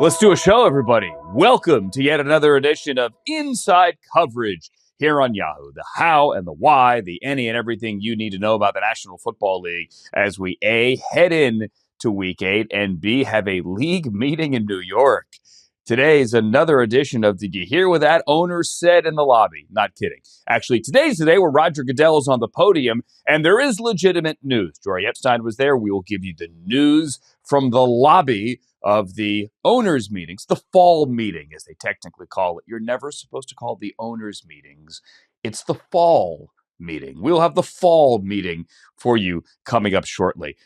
Let's do a show, everybody. Welcome to yet another edition of Inside Coverage here on Yahoo. The how and the why, the any and everything you need to know about the National Football League as we A, head in to Week 8, and B, have a league meeting in New York. Today is another edition of Did You Hear What That Owner Said in the Lobby? Not kidding. Actually, today's the day where Roger Goodell is on the podium, and there is legitimate news. Jory Epstein was there. We will give you the news from the lobby of the owners' meetings, the fall meeting, as they technically call it. You're never supposed to call the owners' meetings. It's the fall meeting. We'll have the fall meeting for you coming up shortly.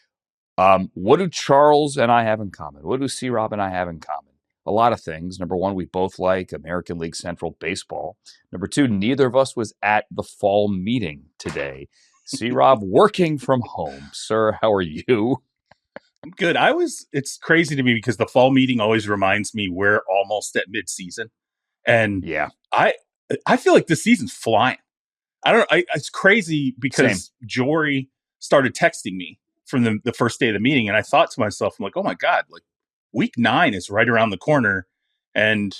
What do Charles and I have in common? What do C-Rob and I have in common? A lot of things. Number one, we both like American League Central baseball. Number two, neither of us was at the fall meeting today. C-Rob working from home. Sir, how are you? I'm good. It's crazy to me because the fall meeting always reminds me we're almost at midseason. And yeah, I feel like this season's flying. It's crazy because Jory started texting me from the first day of the meeting. And I thought to myself, I'm like, oh my God, like week 9 is right around the corner. And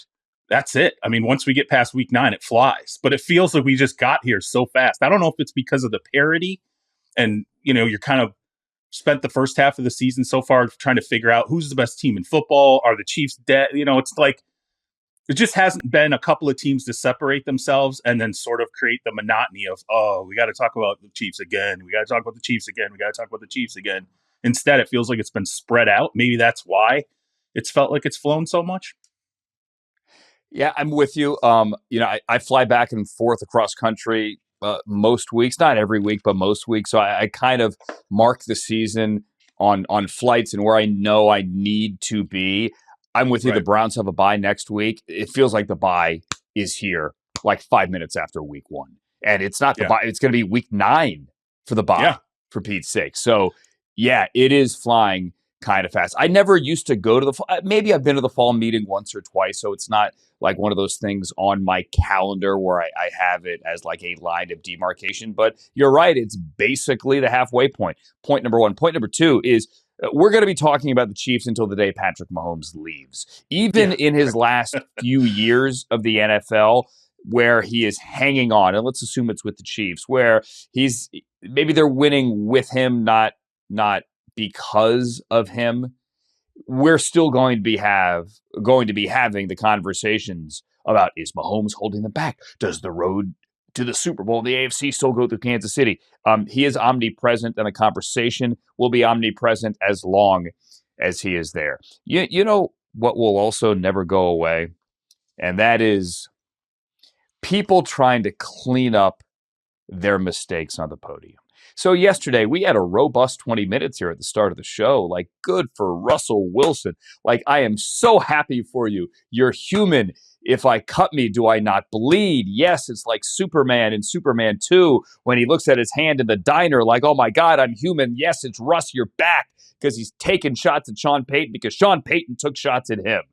that's it. I mean, once we get past week 9, it flies. But it feels like we just got here so fast. I don't know if it's because of the parity and, you're kind of spent the first half of the season so far trying to figure out who's the best team in football. Are the Chiefs dead? It's like it just hasn't been a couple of teams to separate themselves and then sort of create the monotony of, oh, we got to talk about the Chiefs again. We got to talk about the Chiefs again. We got to talk about the Chiefs again. Instead, it feels like it's been spread out. Maybe that's why it's felt like it's flown so much. Yeah, I'm with you. I fly back and forth across country most weeks, not every week, but most weeks. So I kind of mark the season on flights and where I know I need to be. I'm with you. Right. The Browns have a bye next week. It feels like the bye is here like 5 minutes after week 1. And it's not the bye. It's going to be week 9 for the bye, for Pete's sake. So, yeah, it is flying kind of fast. I never used to go to maybe I've been to the fall meeting once or twice, so it's not like one of those things on my calendar where I have it as like a line of demarcation. But you're right, it's basically the halfway point. Point number 1. Point number 2 is we're going to be talking about the Chiefs until the day Patrick Mahomes leaves. Even in his last few years of the NFL, where he is hanging on, and let's assume it's with the Chiefs, where maybe they're winning with him, not because of him, we're still going to be having the conversations about, is Mahomes holding them back? Does the road to the Super Bowl, the AFC, still go through Kansas City? He is omnipresent, and the conversation will be omnipresent as long as he is there. You know what will also never go away, and that is people trying to clean up their mistakes on the podium. So yesterday, we had a robust 20 minutes here at the start of the show. Like, good for Russell Wilson. Like, I am so happy for you. You're human. If I cut me, do I not bleed? Yes, it's like Superman in Superman 2 when he looks at his hand in the diner like, oh my God, I'm human. Yes, it's Russ, you're back, because he's taking shots at Sean Payton because Sean Payton took shots at him.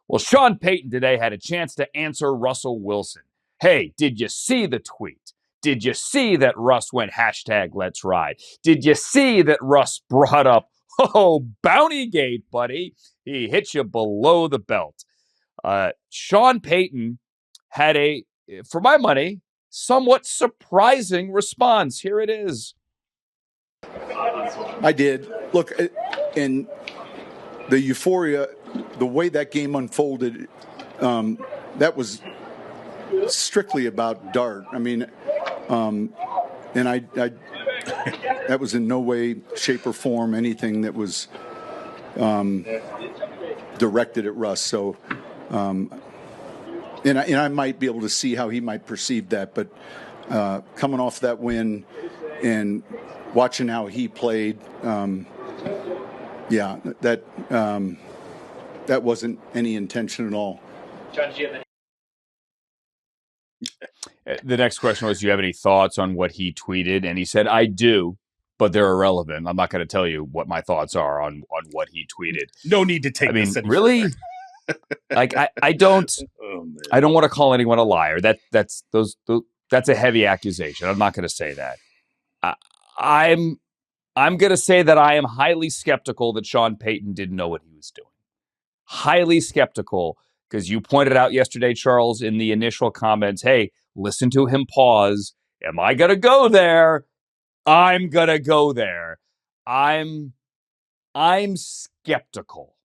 Well, Sean Payton today had a chance to answer Russell Wilson. Hey, did you see the tweet? Did you see that Russ went #Let's Ride? Did you see that Russ brought up, Bountygate, buddy? He hit you below the belt. Sean Payton had a, for my money, somewhat surprising response. Here it is. I did. Look, in the euphoria, the way that game unfolded, that was strictly about Dart. I mean, and I that was in no way, shape, or form anything that was directed at Russ. So, and I might be able to see how he might perceive that, but coming off that win and watching how he played, that wasn't any intention at all. John, did you have any? The next question was, do you have any thoughts on what he tweeted? And he said, I do, but they're irrelevant. I'm not going to tell you what my thoughts are on what he tweeted. No need to take this really? Like, I don't want to call anyone a liar. That's a heavy accusation. I'm not going to say that. I'm going to say that I am highly skeptical that Sean Payton didn't know what he was doing. highly skeptical because you pointed out yesterday, Charles, in the initial comments, hey, listen to him pause. Am I going to go there? I'm going to go there. I'm skeptical.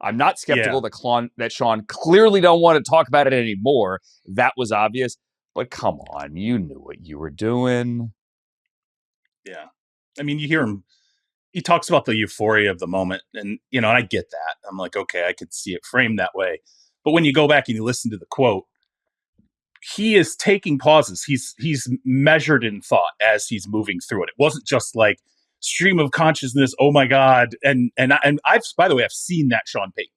I'm not skeptical that Sean clearly don't want to talk about it anymore. That was obvious. But come on, you knew what you were doing. Yeah. I mean, you hear him. He talks about the euphoria of the moment. And, and I get that. I'm like, okay, I could see it framed that way. But when you go back and you listen to the quote, he is taking pauses. He's measured in thought as he's moving through it. It wasn't just like stream of consciousness. Oh my God. And I've, by the way, I've seen that Sean Payton.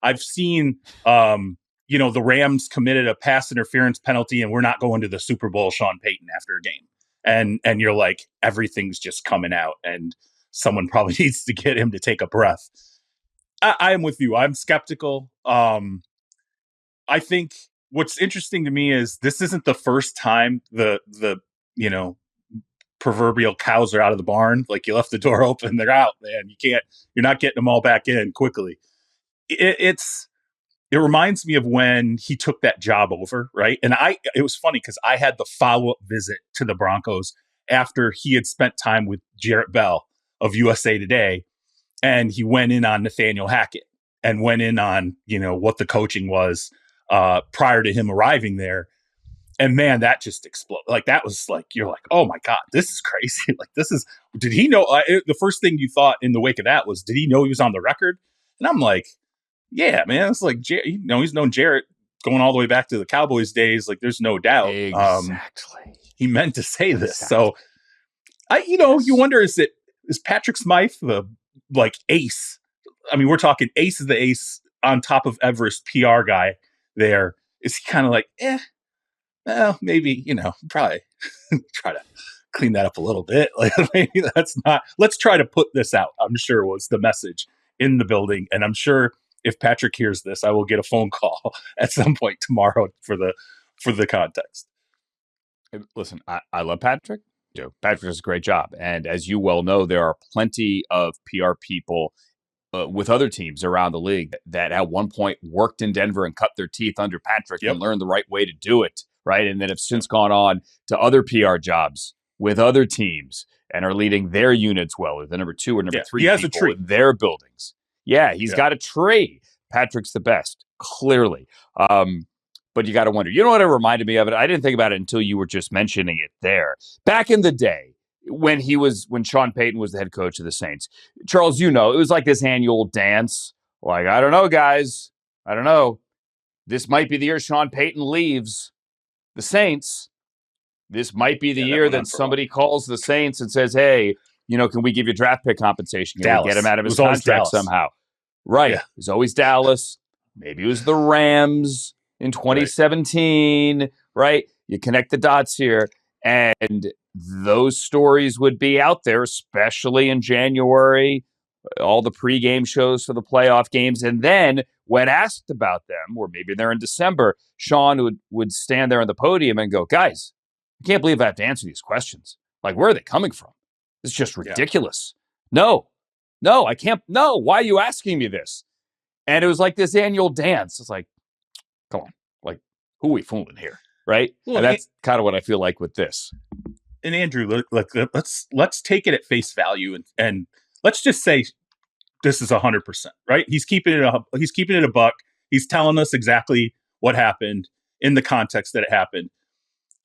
I've seen, the Rams committed a pass interference penalty and we're not going to the Super Bowl, Sean Payton, after a game. And you're like, everything's just coming out and someone probably needs to get him to take a breath. I am with you. I'm skeptical. I think what's interesting to me is this isn't the first time the proverbial cows are out of the barn. Like you left the door open, they're out, man. You're not getting them all back in quickly. It reminds me of when he took that job over, right? And it was funny because I had the follow-up visit to the Broncos after he had spent time with Jarrett Bell of USA Today, and he went in on Nathaniel Hackett and went in on, what the coaching was prior to him arriving there. And man, that just exploded. Like that was like, you're like, oh my God, this is crazy. Like did he know? The first thing you thought in the wake of that was, did he know he was on the record? And I'm like, yeah, man, it's like, he's known Jarrett going all the way back to the Cowboys days. Like there's no doubt. Exactly. He meant to say this. Exactly. So you wonder, is Patrick Smythe the ace? I mean, we're talking ace is the ace on top of Everest PR guy there. Is he kind of like, well, maybe, probably try to clean that up a little bit. Like maybe let's try to put this out, I'm sure was the message in the building. And I'm sure if Patrick hears this, I will get a phone call at some point tomorrow for the context. Listen, I love Patrick. Patrick does a great job. And as you well know, there are plenty of PR people with other teams around the league that at one point worked in Denver and cut their teeth under Patrick and learned the right way to do it, right? And then have since gone on to other PR jobs with other teams and are leading their units well, or the number 2 or number 3 he has people a tree. in their buildings. Yeah, he's got a tree. Patrick's the best, clearly. But you got to wonder. You know what it reminded me of? It. I didn't think about it until you were just mentioning it there. Back in the day, when Sean Payton was the head coach of the Saints, Charles, it was like this annual dance. Like, I don't know, guys. I don't know. This might be the year Sean Payton leaves the Saints. This might be the year that somebody calls the Saints and says, hey, can we give you draft pick compensation? Can we get him out of his contract somehow? Right. Yeah. It was always Dallas. Maybe it was the Rams in 2017, right? You connect the dots here. And those stories would be out there, especially in January, all the pregame shows for the playoff games. And then when asked about them, or maybe they're in December, Sean would stand there on the podium and go, guys, I can't believe I have to answer these questions. Like, where are they coming from? It's just ridiculous. Yeah. No, I can't. No, why are you asking me this? And it was like this annual dance. It's like, come on, like, who are we fooling here? Right? Well, and that's kind of what I feel like with this. And Andrew, let's take it at face value and let's just say this is 100%, right? He's keeping it a buck. He's telling us exactly what happened in the context that it happened.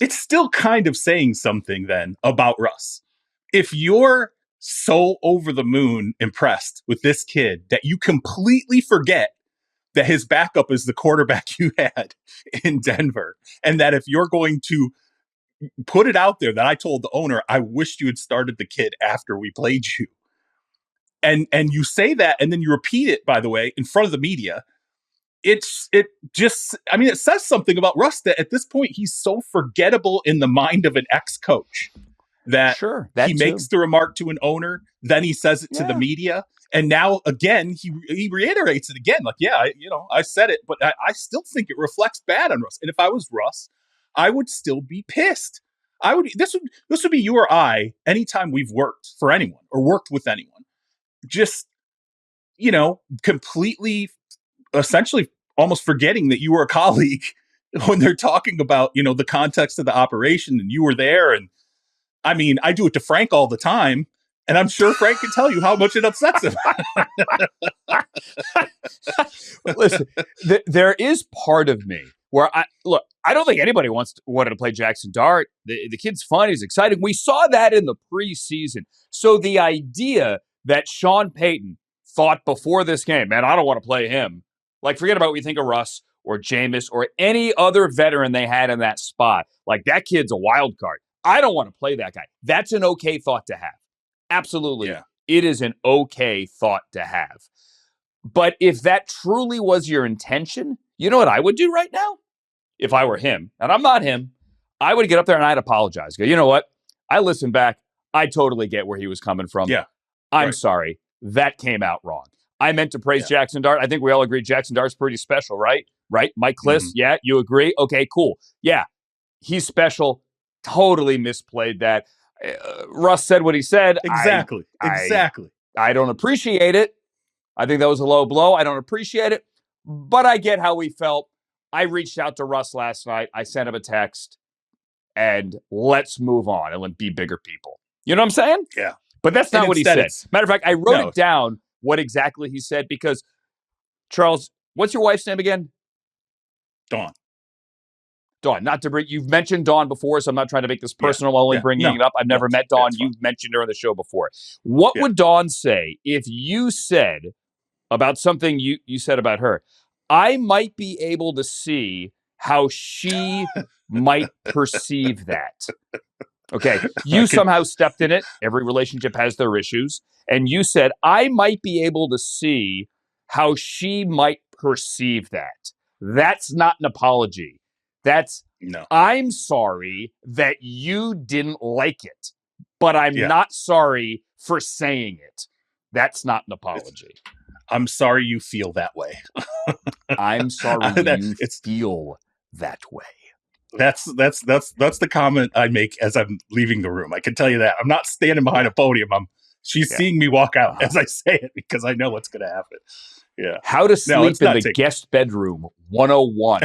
It's still kind of saying something then about Russ. If you're so over the moon impressed with this kid that you completely forget that his backup is the quarterback you had in Denver, and that if you're going to put it out there that I told the owner, I wished you had started the kid after we played you. And you say that, and then you repeat it, by the way, in front of the media. It says something about Russ that at this point, he's so forgettable in the mind of an ex-coach that he makes the remark to an owner, then he says it to the media. And now, again, he reiterates it again. Like, I said it, but I still think it reflects bad on Russ. And if I was Russ, I would still be pissed. This would be you or I anytime we've worked for anyone or worked with anyone. Just, completely essentially almost forgetting that you were a colleague when they're talking about, the context of the operation and you were there. And I mean, I do it to Frank all the time, and I'm sure Frank can tell you how much it upsets him. Listen, there is part of me where I don't think anybody wanted to play Jackson Dart. The kid's fun. He's exciting. We saw that in the preseason. So the idea that Sean Payton thought before this game, man, I don't want to play him. Like, forget about what you think of Russ or Jameis or any other veteran they had in that spot. Like, that kid's a wild card. I don't want to play that guy. That's an okay thought to have. Absolutely. Yeah. It is an okay thought to have. But if that truly was your intention, you know what I would do right now? If I were him, and I'm not him, I would get up there and I'd apologize. Go, you know what? I listened back. I totally get where he was coming from. Yeah. I'm sorry. That came out wrong. I meant to praise Jackson Dart. I think we all agree Jackson Dart's pretty special, right? Right? Mike Kliss, yeah, you agree? Okay, cool. Yeah, he's special. Totally misplayed that. Russ said what he said. Exactly. I don't appreciate it. I think that was a low blow. I don't appreciate it. But I get how he felt. I reached out to Russ last night. I sent him a text. And let's move on and be bigger people. You know what I'm saying? Yeah. But that's not what he said. Matter of fact, I wrote it down what exactly he said because, Charles, what's your wife's name again? Dawn. Not to bring, you've mentioned Dawn before, so I'm not trying to make this personal, only bringing it up. I've never met Dawn. You've mentioned her on the show before. What would Dawn say if you said about something you said about her? I might be able to see how she might perceive that. Okay, you somehow stepped in it. Every relationship has their issues. And you said, I might be able to see how she might perceive that. That's not an apology. That's, I'm sorry that you didn't like it, but I'm not sorry for saying it. That's not an apology. I'm sorry you feel that way. I'm sorry you feel that way. That's the comment I make as I'm leaving the room. I can tell you that. I'm not standing behind a podium. She's seeing me walk out as I say it because I know what's going to happen. Yeah. How to sleep in the guest bedroom 101.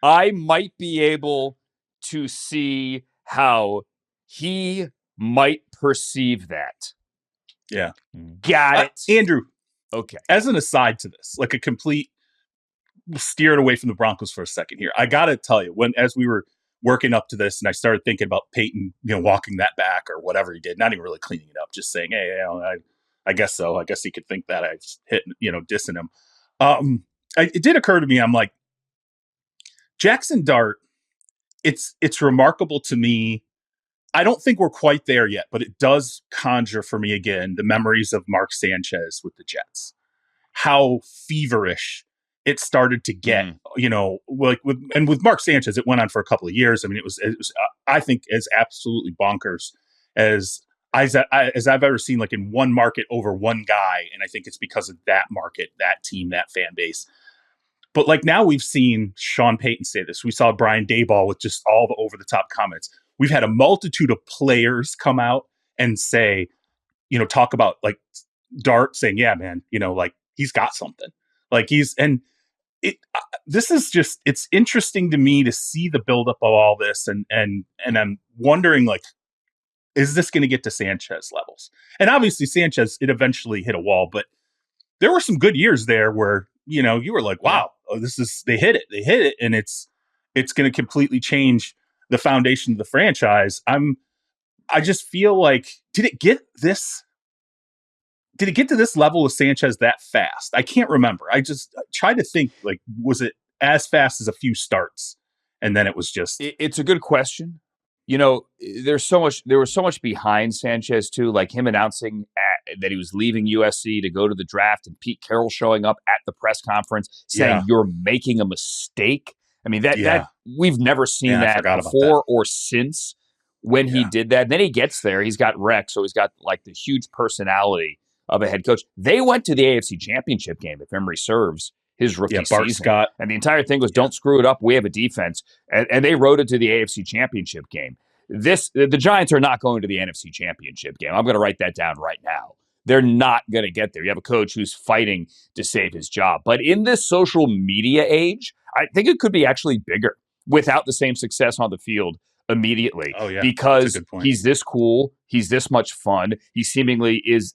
I might be able to see how he might perceive that. Yeah. Got it. Andrew. Okay. As an aside to this, like a complete steer it away from the Broncos for a second here. I got to tell you, as we were working up to this and I started thinking about Peyton, walking that back or whatever he did, not even really cleaning it up, just saying, hey, I guess so. I guess he could think that I hit, dissing him. It did occur to me. I'm like, Jackson Dart, it's remarkable to me. I don't think we're quite there yet, but it does conjure for me again the memories of Mark Sanchez with the Jets. How feverish it started to get, with Mark Sanchez, it went on for a couple of years. I mean, it was I think as absolutely bonkers as I've ever seen, like in one market over one guy. And I think it's because of that market, that team, that fan base. But like now we've seen Sean Payton say this. We saw Brian Daboll with just all the over the top comments. We've had a multitude of players come out and say, talk about like Dart saying, yeah, man, like he's got something. Like this is just, it's interesting to me to see the buildup of all this. And I'm wondering, like, is this going to get to Sanchez levels? And obviously Sanchez, it eventually hit a wall, but there were some good years there where, you were like, wow, they hit it. And it's going to completely change the foundation of the franchise. I just feel like, did it get to this level with Sanchez that fast? I can't remember. I just tried to think, like, was it as fast as a few starts? And then it was just... It's a good question. There was so much behind Sanchez too, like him announcing that he was leaving USC to go to the draft and Pete Carroll showing up at the press conference saying you're making a mistake. I mean, that we've never seen that before or since when he did that. And then he gets there, he's got Rex, so he's got like the huge personality of a head coach. They went to the AFC Championship game, if memory serves, his rookie season. Scott. And the entire thing was, don't screw it up. We have a defense. And they rode it to the AFC Championship game. The Giants are not going to the NFC Championship game. I'm going to write that down right now. they're not going to get there. You have a coach who's fighting to save his job. But in this social media age, I think it could be actually bigger without the same success on the field immediately. Oh, yeah. Because That's a good point. he's this cool. He's this much fun. He seemingly is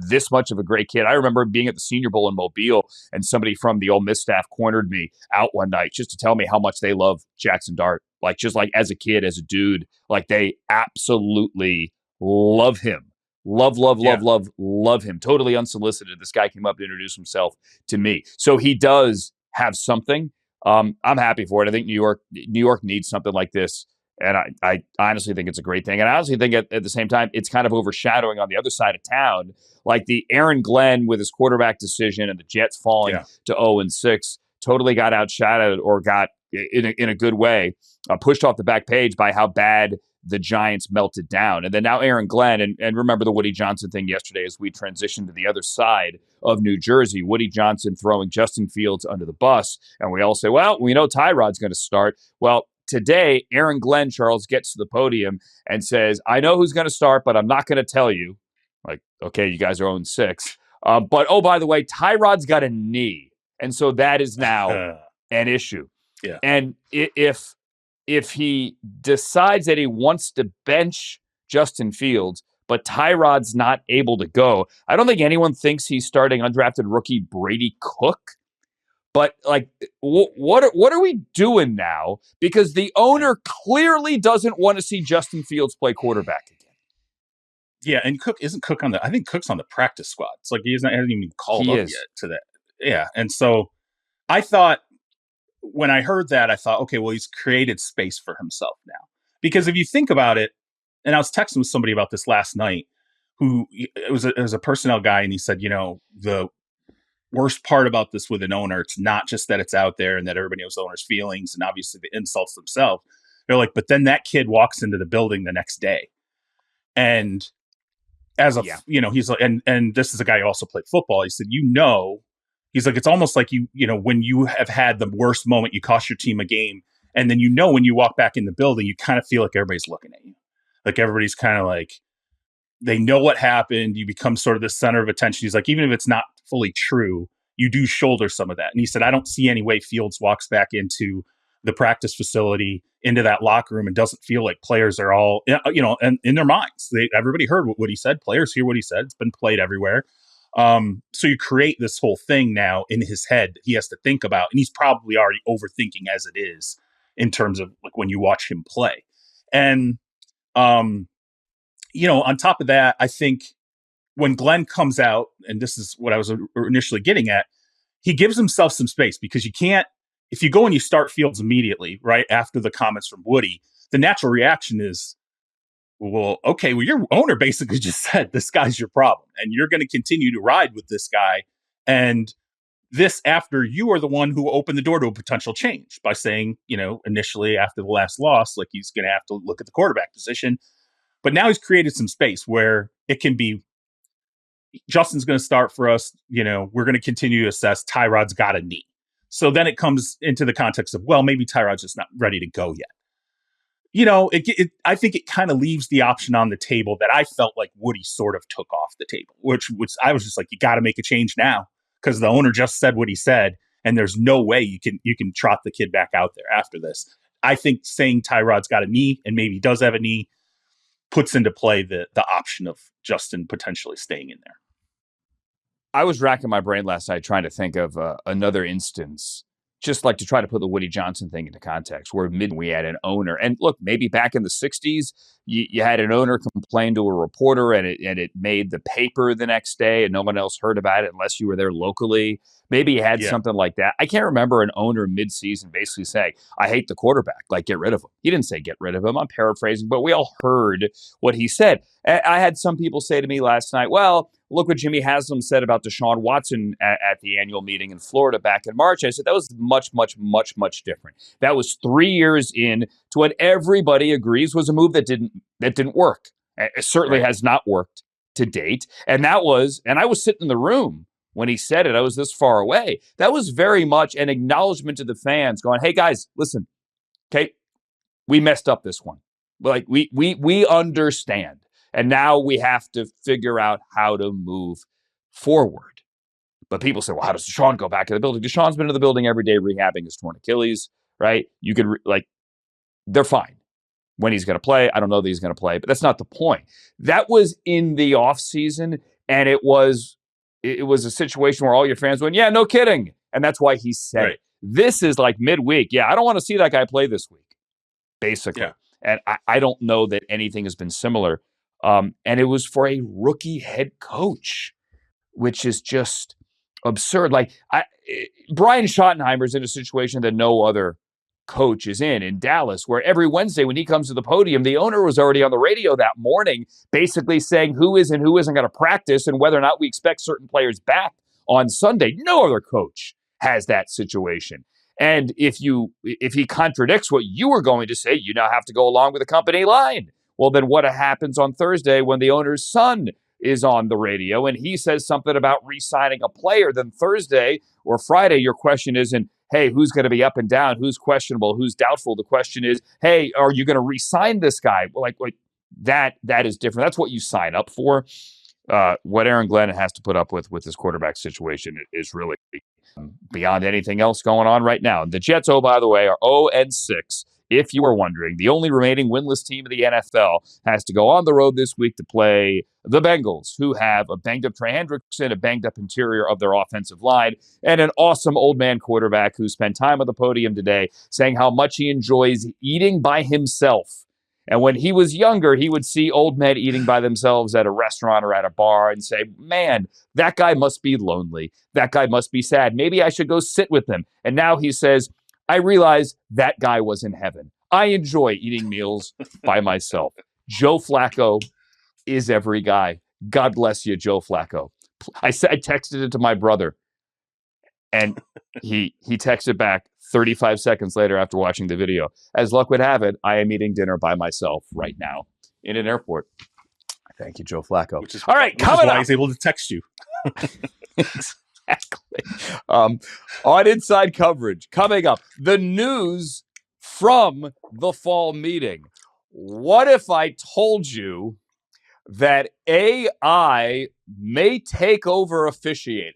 this much of a great kid. I remember being at the Senior Bowl in Mobile, and somebody from the Ole Miss staff cornered me out one night just to tell me how much they love Jackson Dart. Like, just like as a kid, as a dude, like they absolutely love him. Love him. Totally unsolicited. This guy came up to introduce himself to me. So he does have something. I'm happy for it. I think New York needs something like this. And I honestly think it's a great thing. And I honestly think at the same time, it's kind of overshadowing on the other side of town, like the Aaron Glenn with his quarterback decision and the Jets falling to 0-6 totally got outshadowed, or got in a good way, pushed off the back page by how bad the Giants melted down. And then now Aaron Glenn, and remember the Woody Johnson thing yesterday as we transitioned to the other side of New Jersey, Woody Johnson throwing Justin Fields under the bus. And we all say, well, we know Tyrod's going to start. Well, today, Aaron Glenn, Charles, gets to the podium and says, I know who's going to start, but I'm not going to tell you. Like, okay, you guys are 0-6. But, oh, by the way, Tyrod's got a knee. And so that is now an issue. Yeah. And if he decides that he wants to bench Justin Fields, but Tyrod's not able to go, I don't think anyone thinks he's starting undrafted rookie Brady Cook. But, like, what are we doing now? Because the owner clearly doesn't want to see Justin Fields play quarterback again. Yeah, and Cook on the, I think Cook's on the practice squad. It's like hasn't even been called up yet to that. Yeah, and so I thought, when I heard that, I thought, okay, well, he's created space for himself now. Because if you think about it, and I was texting with somebody about this last night, it was a personnel guy, and he said, the worst part about this with an owner, it's not just that it's out there and that everybody knows the owner's feelings and obviously the insults themselves. They're like, but then that kid walks into the building the next day. And as a, he's like, and this is a guy who also played football. He said, he's like, it's almost like when you have had the worst moment, you cost your team a game. And then, when you walk back in the building, you kind of feel like everybody's looking at you. Like everybody's kind of like, they know what happened. You become sort of the center of attention. He's like, even if it's not fully true, you do shoulder some of that. And he said, I don't see any way Fields walks back into the practice facility, into that locker room, and doesn't feel like players are all, and in their minds. Everybody heard what he said. Players hear what he said. It's been played everywhere. So you create this whole thing now in his head that he has to think about, and he's probably already overthinking as it is in terms of like when you watch him play. And, on top of that, I think when Glenn comes out, and this is what I was initially getting at, he gives himself some space, because you can't, if you go and you start Fields immediately, right after the comments from Woody, the natural reaction is, well, okay, well, your owner basically just said this guy's your problem, and you're going to continue to ride with this guy. And this after you are the one who opened the door to a potential change by saying, initially after the last loss, like he's going to have to look at the quarterback position. But now he's created some space where it can be, Justin's going to start for us. We're going to continue to assess. Tyrod's got a knee. So then it comes into the context of, well, maybe Tyrod's just not ready to go yet. I think it kind of leaves the option on the table that I felt like Woody sort of took off the table, which I was just like, you got to make a change now, because the owner just said what he said, and there's no way you can trot the kid back out there after this. I think saying Tyrod's got a knee, and maybe he does have a knee, puts into play the option of Justin potentially staying in there. I was racking my brain last night trying to think of another instance, just like to try to put the Woody Johnson thing into context, where we had an owner. And look, maybe back in the 60s, you had an owner complain to a reporter, and it made the paper the next day, and no one else heard about it unless you were there locally. Maybe you had something like that. I can't remember an owner midseason basically saying, I hate the quarterback, like get rid of him. He didn't say get rid of him. I'm paraphrasing, but we all heard what he said. I had some people say to me last night, well, look what Jimmy Haslam said about Deshaun Watson at the annual meeting in Florida back in March. I said that was much, much, much, much different. That was 3 years in to what everybody agrees was a move that didn't work. It certainly has not worked to date. And I was sitting in the room when he said it. I was this far away. That was very much an acknowledgement to the fans going, hey guys, listen, okay, we messed up this one. Like we understand. And now we have to figure out how to move forward. But people say, well, how does Deshaun go back to the building? Deshaun's been in the building every day rehabbing his torn Achilles, right? You could, they're fine. When he's going to play, I don't know that he's going to play, but that's not the point. That was in the offseason, and it was a situation where all your fans went, yeah, no kidding. And that's why he said it. This is like midweek. Yeah, I don't want to see that guy play this week, basically. Yeah. And I don't know that anything has been similar. And it was for a rookie head coach, which is just absurd. Brian Schottenheimer's in a situation that no other coach is in Dallas, where every Wednesday when he comes to the podium, the owner was already on the radio that morning, basically saying who is and who isn't going to practice and whether or not we expect certain players back on Sunday. No other coach has that situation. And if he contradicts what you were going to say, you now have to go along with the company line. Well, then what happens on Thursday when the owner's son is on the radio and he says something about re-signing a player? Then Thursday or Friday, your question isn't, hey, who's going to be up and down? Who's questionable? Who's doubtful? The question is, hey, are you going to re-sign this guy? That is different. That's what you sign up for. What Aaron Glenn has to put up with this quarterback situation is really beyond anything else going on right now. The Jets, oh, by the way, are 0-6. If you were wondering, the only remaining winless team of the NFL has to go on the road this week to play the Bengals, who have a banged-up Trey Hendrickson, a banged-up interior of their offensive line, and an awesome old man quarterback who spent time on the podium today saying how much he enjoys eating by himself. And when he was younger, he would see old men eating by themselves at a restaurant or at a bar and say, man, that guy must be lonely. That guy must be sad. Maybe I should go sit with him. And now he says, I realize that guy was in heaven. I enjoy eating meals by myself. Joe Flacco is every guy. God bless you, Joe Flacco. I texted it to my brother, and he texted back 35 seconds later after watching the video. As luck would have it, I am eating dinner by myself right now in an airport. Thank you, Joe Flacco. All right, coming up. He's able to text you. Exactly. On Inside Coverage, coming up, the news from the fall meeting. What if I told you that AI may take over officiating?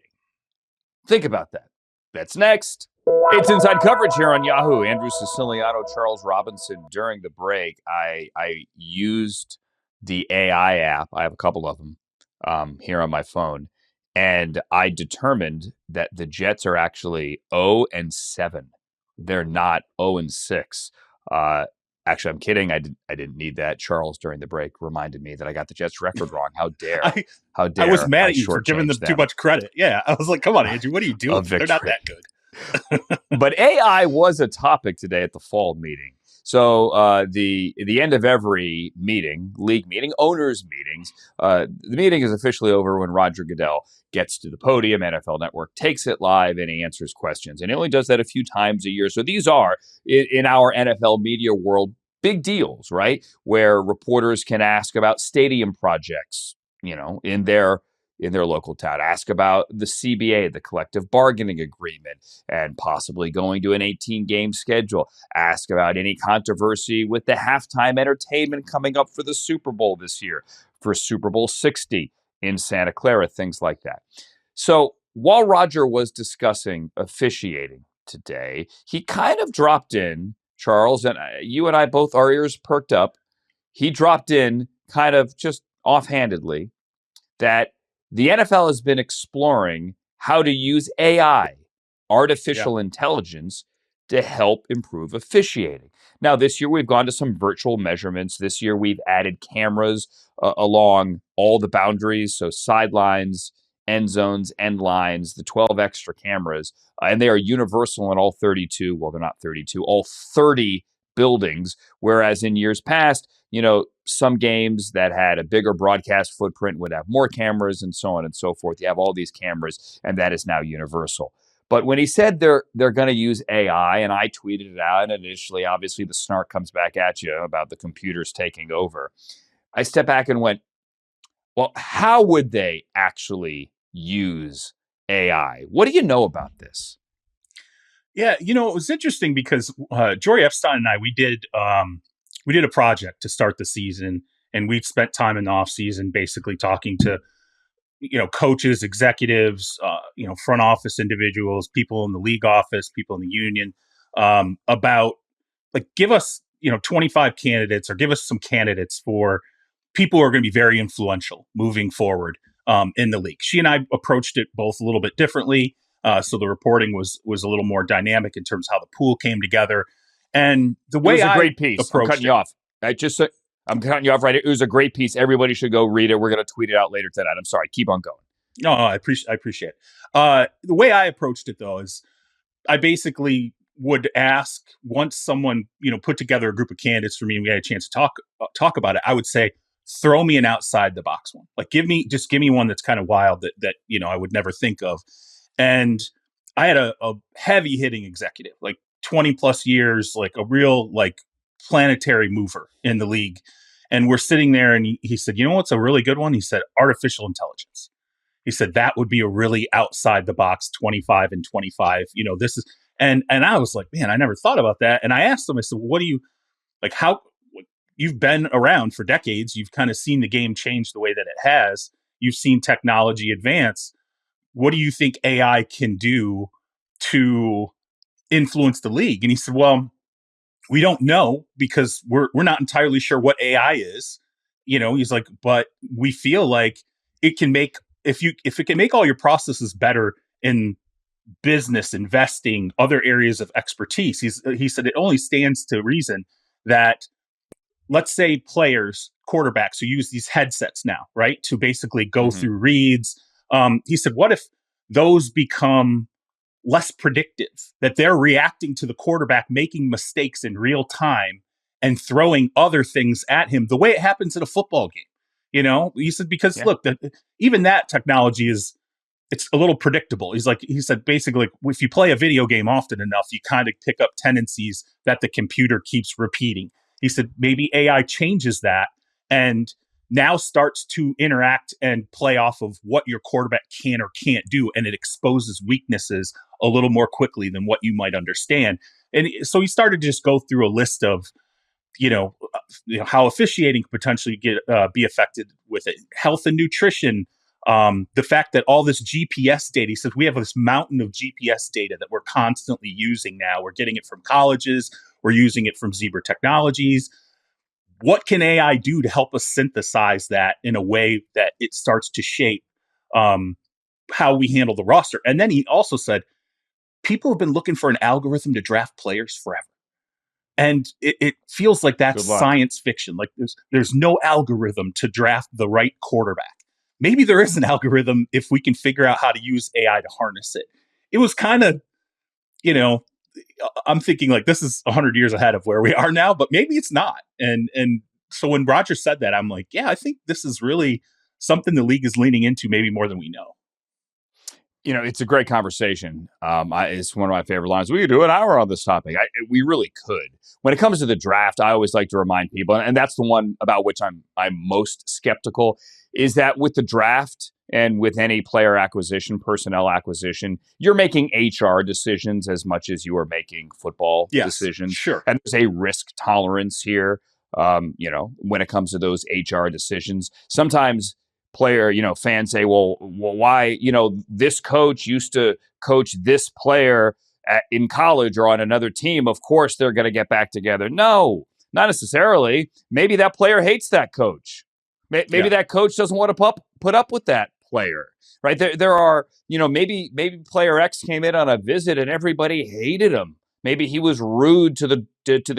Think about that. That's next. It's Inside Coverage here on Yahoo. Andrew Siciliano, Charles Robinson. During the break, I used the AI app. I have a couple of them here on my phone. And I determined that the Jets are actually 0-7. They're not 0-6. Actually, I'm kidding. I didn't need that. Charles, during the break, reminded me that I got the Jets record wrong. How dare I was mad at you for giving them too much credit. Yeah, I was like, come on, Andrew, what are you doing? They're not that good. But AI was a topic today at the fall meeting. So the end of every meeting, league meeting, owners meetings, the meeting is officially over when Roger Goodell gets to the podium. NFL Network takes it live and he answers questions. And he only does that a few times a year. So these are, in our NFL media world, big deals, right? Where reporters can ask about stadium projects, in their local town, ask about the CBA, the collective bargaining agreement, and possibly going to an 18-game schedule, ask about any controversy with the halftime entertainment coming up for the Super Bowl this year, for Super Bowl 60 in Santa Clara, things like that. So while Roger was discussing officiating today, he kind of dropped in, Charles, and you and I both, our ears perked up. He dropped in kind of just offhandedly that the NFL has been exploring how to use AI, artificial intelligence, to help improve officiating. Now, this year we've gone to some virtual measurements. This year we've added cameras along all the boundaries, so sidelines, end zones, end lines, the 12 extra cameras, and they are universal in all 32. Well, they're not 32, all 30 buildings, whereas in years past, some games that had a bigger broadcast footprint would have more cameras and so on and so forth. You have all these cameras, and that is now universal. But when he said they're going to use AI, and I tweeted it out, and initially, obviously, the snark comes back at you about the computers taking over. I stepped back and went, well, how would they actually use AI? What do you know about this? Yeah, it was interesting because Jory Epstein and I, we did a project to start the season, And we've spent time in the off season basically talking to, coaches, executives, front office individuals, people in the league office, people in the union, about like, give us, 25 candidates or give us some candidates for people who are going to be very influential moving forward in the league. She and I approached it both a little bit differently. So the reporting was a little more dynamic in terms of how the pool came together. And the way it was a great piece. I'm cutting you off. I'm cutting you off right. It was a great piece. Everybody should go read it. We're going to tweet it out later tonight. I'm sorry. Keep on going. No, I appreciate it. The way I approached it, though, is I basically would ask, once someone, put together a group of candidates for me and we had a chance to talk about it, I would say, throw me an outside the box one. Like, give me one that's kind of wild that I would never think of. And I had a heavy hitting executive, like 20 plus years, like a real like planetary mover in the league. And we're sitting there and he said, you know what's a really good one? He said, artificial intelligence. He said, that would be a really outside the box 25 and 25. This is, and I was like, man, I never thought about that. And I asked him, I said, what do you, like, how, you've been around for decades. You've kind of seen the game change the way that it has. You've seen technology advance. What do you think AI can do to influence the league? And he said, well, we don't know because we're not entirely sure what AI is. He's like, but we feel like it can make, if it can make all your processes better in business, investing, other areas of expertise. He said it only stands to reason that, let's say, players, quarterbacks who use these headsets now, right, to basically go through reads. He said, what if those become less predictive, that they're reacting to the quarterback making mistakes in real time and throwing other things at him the way it happens in a football game? He said, because look, even that technology it's a little predictable. He said, basically, if you play a video game often enough, you kind of pick up tendencies that the computer keeps repeating. He said, maybe AI changes that and now starts to interact and play off of what your quarterback can or can't do. And it exposes weaknesses a little more quickly than what you might understand. And so he started to just go through a list of, how officiating could potentially be affected with it, health and nutrition, the fact that all this GPS data, he says, we have this mountain of GPS data that we're constantly using now. We're getting it from colleges. We're using it from Zebra Technologies. What can AI do to help us synthesize that in a way that it starts to shape how we handle the roster? And then he also said, people have been looking for an algorithm to draft players forever. And it feels like that's science fiction. Like there's no algorithm to draft the right quarterback. Maybe there is an algorithm if we can figure out how to use AI to harness it. It was kind of, I'm thinking like this is 100 years ahead of where we are now, but maybe it's not. And so when Roger said that, I'm like, yeah, I think this is really something the league is leaning into, maybe more than we know. It's a great conversation. It's one of my favorite lines. We could do an hour on this topic. We really could. When it comes to the draft, I always like to remind people, and that's the one about which I'm most skeptical, is that with the draft and with any player acquisition, personnel acquisition, you're making HR decisions as much as you are making football decisions. Sure. And there's a risk tolerance here, when it comes to those HR decisions. Sometimes fans say, well, why, this coach used to coach this player in college or on another team. Of course, they're going to get back together. No, not necessarily. Maybe that player hates that coach. Maybe that coach doesn't want to put up with that player, right? There are, maybe player X came in on a visit and everybody hated him. Maybe he was rude to the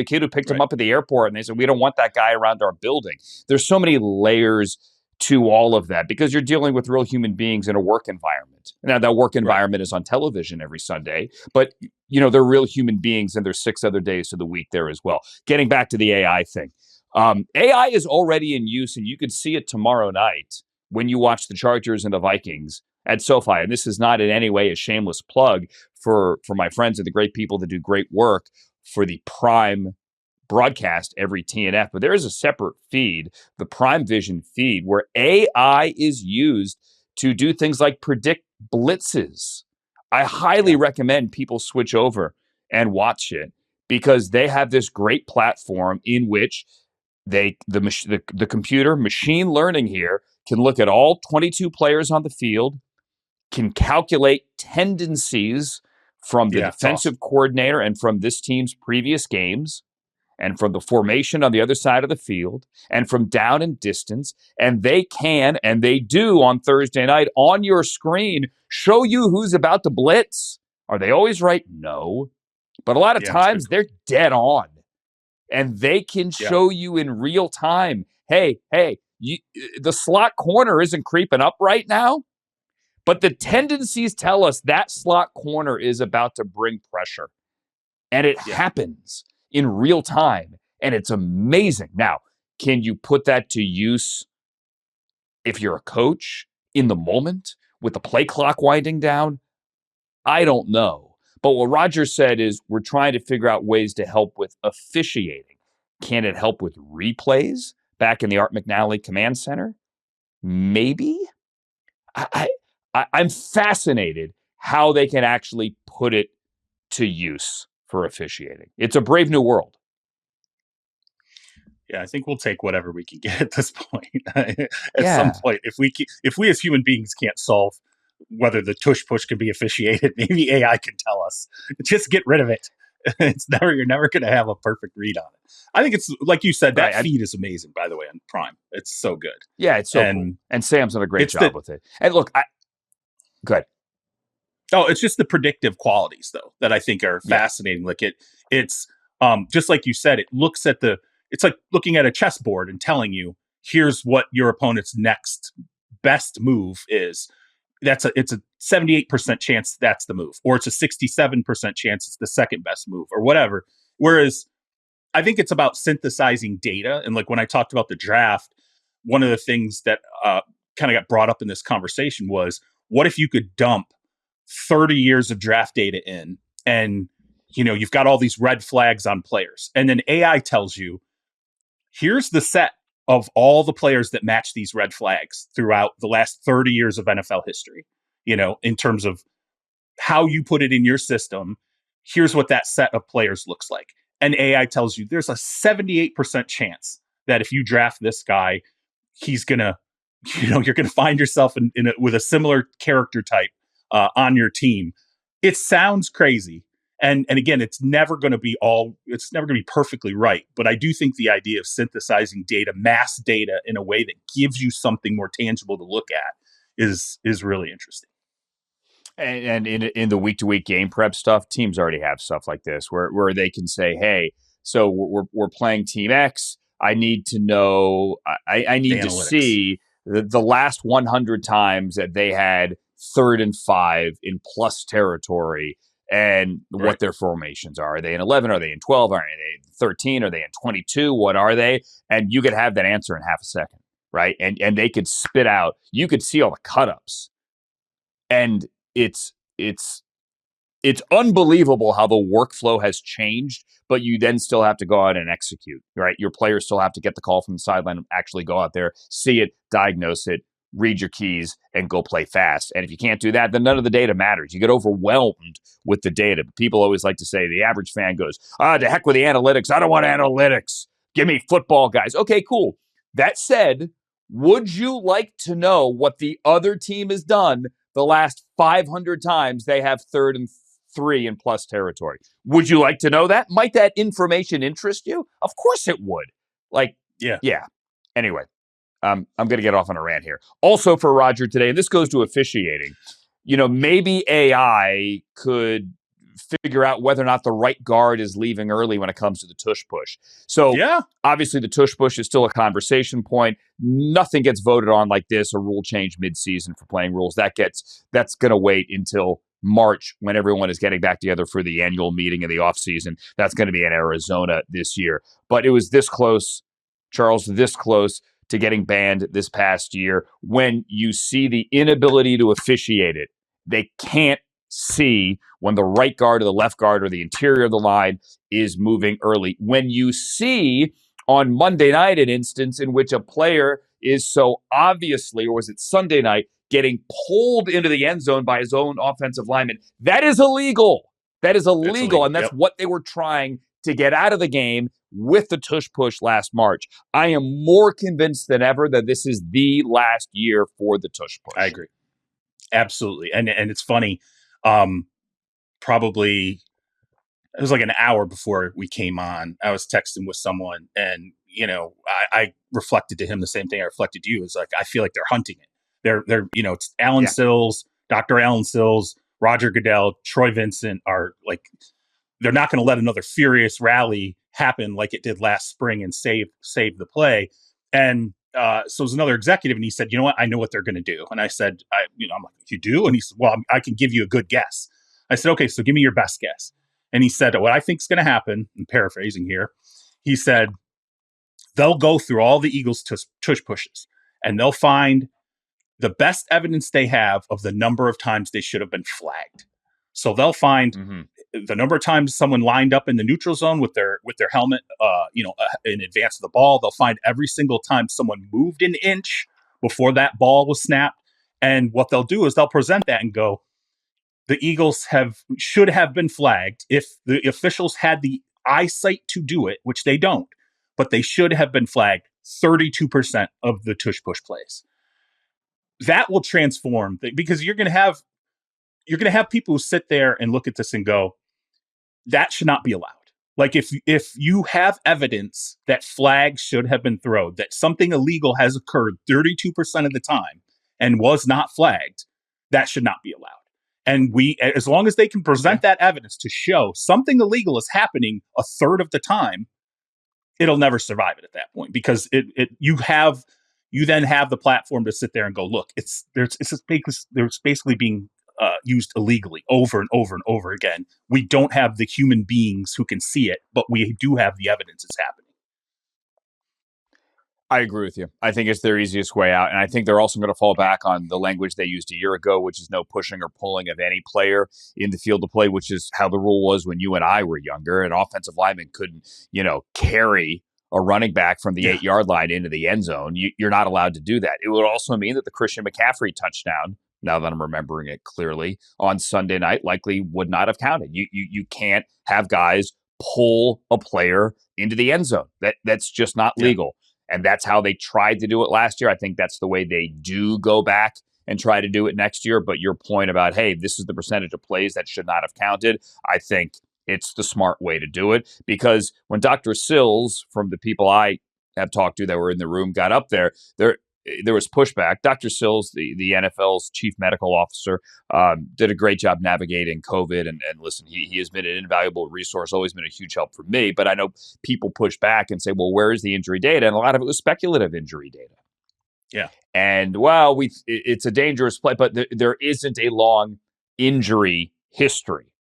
kid who picked him up at the airport, and they said, we don't want that guy around our building. There's so many layers to all of that because you're dealing with real human beings in a work environment. Now, that work environment is on television every Sunday, but, they're real human beings, and there's 6 other days of the week there as well. Getting back to the AI thing. AI is already in use, and you could see it tomorrow night when you watch the Chargers and the Vikings at SoFi. And this is not in any way a shameless plug for my friends and the great people that do great work for the Prime broadcast every TNF, but there is a separate feed, the Prime Vision feed, where AI is used to do things like predict blitzes. I highly recommend people switch over and watch it because they have this great platform in which The computer machine learning here can look at all 22 players on the field, can calculate tendencies from the defensive coordinator and from this team's previous games, and from the formation on the other side of the field, and from down and distance, and they can, and they do on Thursday night on your screen, show you who's about to blitz. Are they always right? No. But a lot of times they're dead on. And they can show you in real time, hey, the slot corner isn't creeping up right now, but the tendencies tell us that slot corner is about to bring pressure. And it happens in real time, and it's amazing. Now, can you put that to use if you're a coach in the moment with the play clock winding down? I don't know. But what Roger said is we're trying to figure out ways to help with officiating. Can it help with replays back in the Art McNally Command Center? Maybe. I'm fascinated how they can actually put it to use for officiating. It's a brave new world. Yeah, I think we'll take whatever we can get at this point. At some point, if we as human beings can't solve whether the tush push can be officiated, maybe AI can tell us. Just get rid of it. You're never going to have a perfect read on it. I think it's like you said. That feed is amazing, by the way, on Prime. It's so good. Yeah, it's so cool. And Sam's done a great job with it. And look, go ahead. Oh, it's just the predictive qualities though that I think are fascinating. Like it's just like you said. It's like looking at a chessboard and telling you here's what your opponent's next best move is. It's a 78% chance that's the move, or it's a 67% chance it's the second best move, or whatever. Whereas I think it's about synthesizing data. And like when I talked about the draft, one of the things that kind of got brought up in this conversation was, what if you could dump 30 years of draft data in, and you've got all these red flags on players, and then AI tells you, here's the set of all the players that match these red flags throughout the last 30 years of NFL history, in terms of how you put it in your system. Here's what that set of players looks like. And AI tells you there's a 78% chance that if you draft this guy, he's going to, you're going to find yourself with a similar character type on your team. It sounds crazy. And again, it's never going to be perfectly right. But I do think the idea of synthesizing data, mass data, in a way that gives you something more tangible to look at is really interesting. And in the week-to-week game prep stuff, teams already have stuff like this where they can say, hey, so we're playing Team X. I need to know, I need to see the last 100 times that they had 3rd and 5 in plus territory, and what their formations are. Are they in 11? Are they in 12? Are they in 13? Are they in 22? What are they? And you could have that answer in half a second, right? And they could spit out, you could see all the cut-ups. And it's unbelievable how the workflow has changed, but you then still have to go out and execute, right? Your players still have to get the call from the sideline and actually go out there, see it, diagnose it, read your keys, and go play fast. And if you can't do that, then none of the data matters. You get overwhelmed with the data. But people always like to say, the average fan goes, to heck with the analytics. I don't want analytics. Give me football, guys. Okay, cool. That said, would you like to know what the other team has done the last 500 times they have 3rd and 3 in plus territory? Would you like to know that? Might that information interest you? Of course it would. Yeah. Anyway. I'm going to get off on a rant here. Also for Roger today, and this goes to officiating, maybe AI could figure out whether or not the right guard is leaving early when it comes to the tush push. So obviously the tush push is still a conversation point. Nothing gets voted on like this, a rule change mid-season for playing rules. That's going to wait until March when everyone is getting back together for the annual meeting of the offseason. That's going to be in Arizona this year. But it was this close, Charles, this close to getting banned this past year. When you see the inability to officiate it, they can't see when the right guard or the left guard or the interior of the line is moving early. When you see on Monday night an instance in which a player is so obviously, or was it Sunday night, getting pulled into the end zone by his own offensive lineman, that is illegal. That is illegal, and that's what they were trying to get out of the game with the tush push last March. I am more convinced than ever that this is the last year for the tush push. I agree. Absolutely. And it's funny, probably it was like an hour before we came on, I was texting with someone, and I reflected to him the same thing I reflected to you. It's like, I feel like they're hunting it. They're it's Alan Sills, Dr. Alan Sills, Roger Goodell, Troy Vincent are like, they're not going to let another furious rally happen like it did last spring and save the play. And so it was another executive, and he said, "You know what? I know what they're going to do." And I said, I'm like, "You do?" And he said, "Well, I can give you a good guess." I said, "Okay, so give me your best guess." And he said, "What I think is going to happen," I'm paraphrasing here, he said, "they'll go through all the Eagles' tush pushes, and they'll find the best evidence they have of the number of times they should have been flagged. So they'll find the number of times someone lined up in the neutral zone with their helmet, in advance of the ball. They'll find every single time someone moved an inch before that ball was snapped. And what they'll do is they'll present that and go, the Eagles should have been flagged if the officials had the eyesight to do it, which they don't, but they should have been flagged 32% of the tush push plays." That will transform, because you're going to have people who sit there and look at this and go, that should not be allowed. Like, if you have evidence that flags should have been thrown, that something illegal has occurred 32% of the time and was not flagged, that should not be allowed. And as long as they can present that evidence to show something illegal is happening a third of the time, it'll never survive it at that point, because you then have the platform to sit there and go, look, it's basically being used illegally over and over and over again. We don't have the human beings who can see it, but we do have the evidence it's happening. I agree with you. I think it's their easiest way out. And I think they're also going to fall back on the language they used a year ago, which is no pushing or pulling of any player in the field of play, which is how the rule was when you and I were younger. An offensive lineman couldn't, carry a running back from the 8-yard line into the end zone. You're not allowed to do that. It would also mean that the Christian McCaffrey touchdown, now that I'm remembering it clearly, on Sunday night likely would not have counted. You can't have guys pull a player into the end zone. That's just not legal. And that's how they tried to do it last year. I think that's the way they do go back and try to do it next year. But your point about, hey, this is the percentage of plays that should not have counted, I think it's the smart way to do it. Because when Dr. Sills, from the people I have talked to that were in the room, got up there was pushback. Dr. Sills, the NFL's chief medical officer, did a great job navigating COVID. And listen, he has been an invaluable resource, always been a huge help for me. But I know people push back and say, well, where is the injury data? And a lot of it was speculative injury data. Yeah. And, it's a dangerous play, but there isn't a long injury history.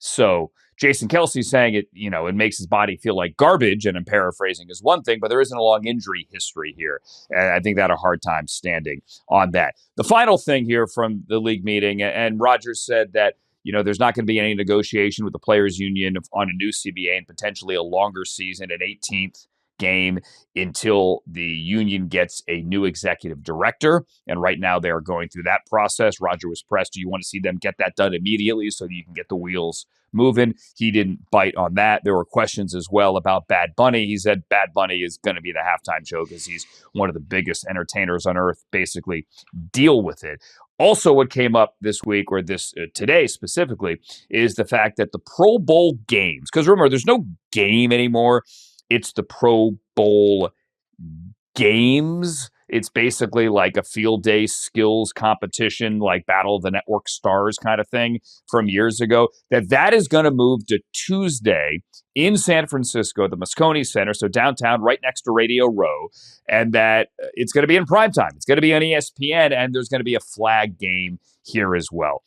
So Jason Kelsey saying it, it makes his body feel like garbage, and I'm paraphrasing, is one thing, but there isn't a long injury history here. And I think they had a hard time standing on that. The final thing here from the league meeting, and Rodgers said that, there's not going to be any negotiation with the players union on a new CBA and potentially a longer season, an 18th game, until the union gets a new executive director. And right now they are going through that process. Roger was pressed, do you want to see them get that done immediately so that you can get the wheels moving? He didn't bite on that. There were questions as well about Bad Bunny. He said Bad Bunny is going to be the halftime show because he's one of the biggest entertainers on earth. Basically, deal with it. Also, what came up this week, or today specifically, is the fact that the Pro Bowl games, because remember, there's no game anymore. It's the Pro Bowl games. It's basically like a field day skills competition, like Battle of the Network Stars kind of thing from years ago. That is going to move to Tuesday in San Francisco, the Moscone Center, so downtown, right next to Radio Row, and that it's going to be in primetime. It's going to be on ESPN, and there's going to be a flag game here as well.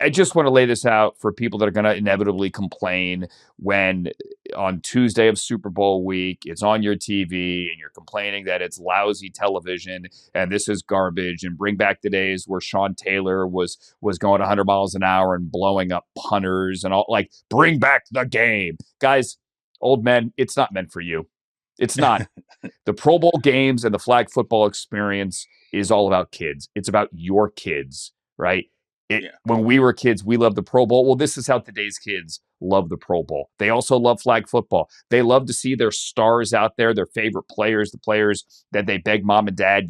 I just want to lay this out for people that are going to inevitably complain when on Tuesday of Super Bowl week, it's on your TV and you're complaining that it's lousy television and this is garbage, and bring back the days where Sean Taylor was going 100 miles an hour and blowing up punters and all. Like, bring back the game. Guys, old men, it's not meant for you. It's not. The Pro Bowl games and the flag football experience is all about kids. It's about your kids, right? When we were kids, we loved the Pro Bowl. Well, this is how today's kids love the Pro Bowl. They also love flag football. They love to see their stars out there, their favorite players, the players that they beg mom and dad,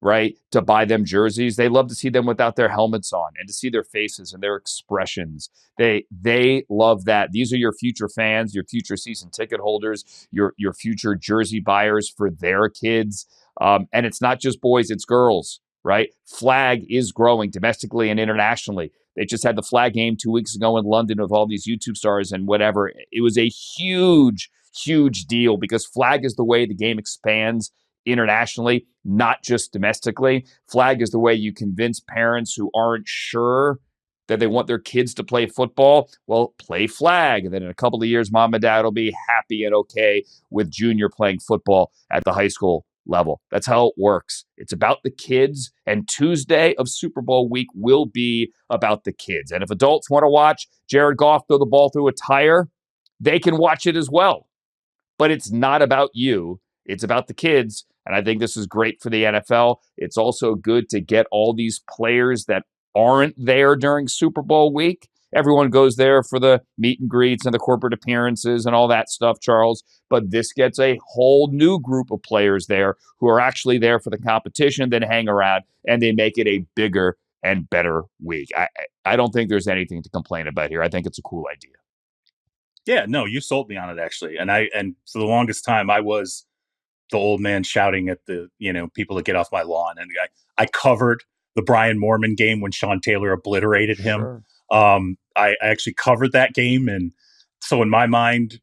right, to buy them jerseys. They love to see them without their helmets on and to see their faces and their expressions. They love that. These are your future fans, your future season ticket holders, your future jersey buyers for their kids. And it's not just boys, it's girls. Right? Flag is growing domestically and internationally. They just had the flag game 2 weeks ago in London with all these YouTube stars and whatever. It was a huge, huge deal because flag is the way the game expands internationally, not just domestically. Flag is the way you convince parents who aren't sure that they want their kids to play football. Well, play flag. And then in a couple of years, mom and dad will be happy and okay with junior playing football at the high school level. That's how it works. It's about the kids, and Tuesday of Super Bowl week will be about the kids. And if adults want to watch Jared Goff throw the ball through a tire, they can watch it as well. But it's not about you. It's about the kids. And I think this is great for the NFL. It's also good to get all these players that aren't there during Super Bowl week. Everyone goes there for the meet and greets and the corporate appearances and all that stuff, Charles. But this gets a whole new group of players there who are actually there for the competition, then hang around, and they make it a bigger and better week. I don't think there's anything to complain about here. I think it's a cool idea. Yeah, no, you sold me on it, actually. And for the longest time, I was the old man shouting at the people to get off my lawn. And I covered the Brian Moorman game when Sean Taylor obliterated him. Sure. I actually covered that game. And so in my mind,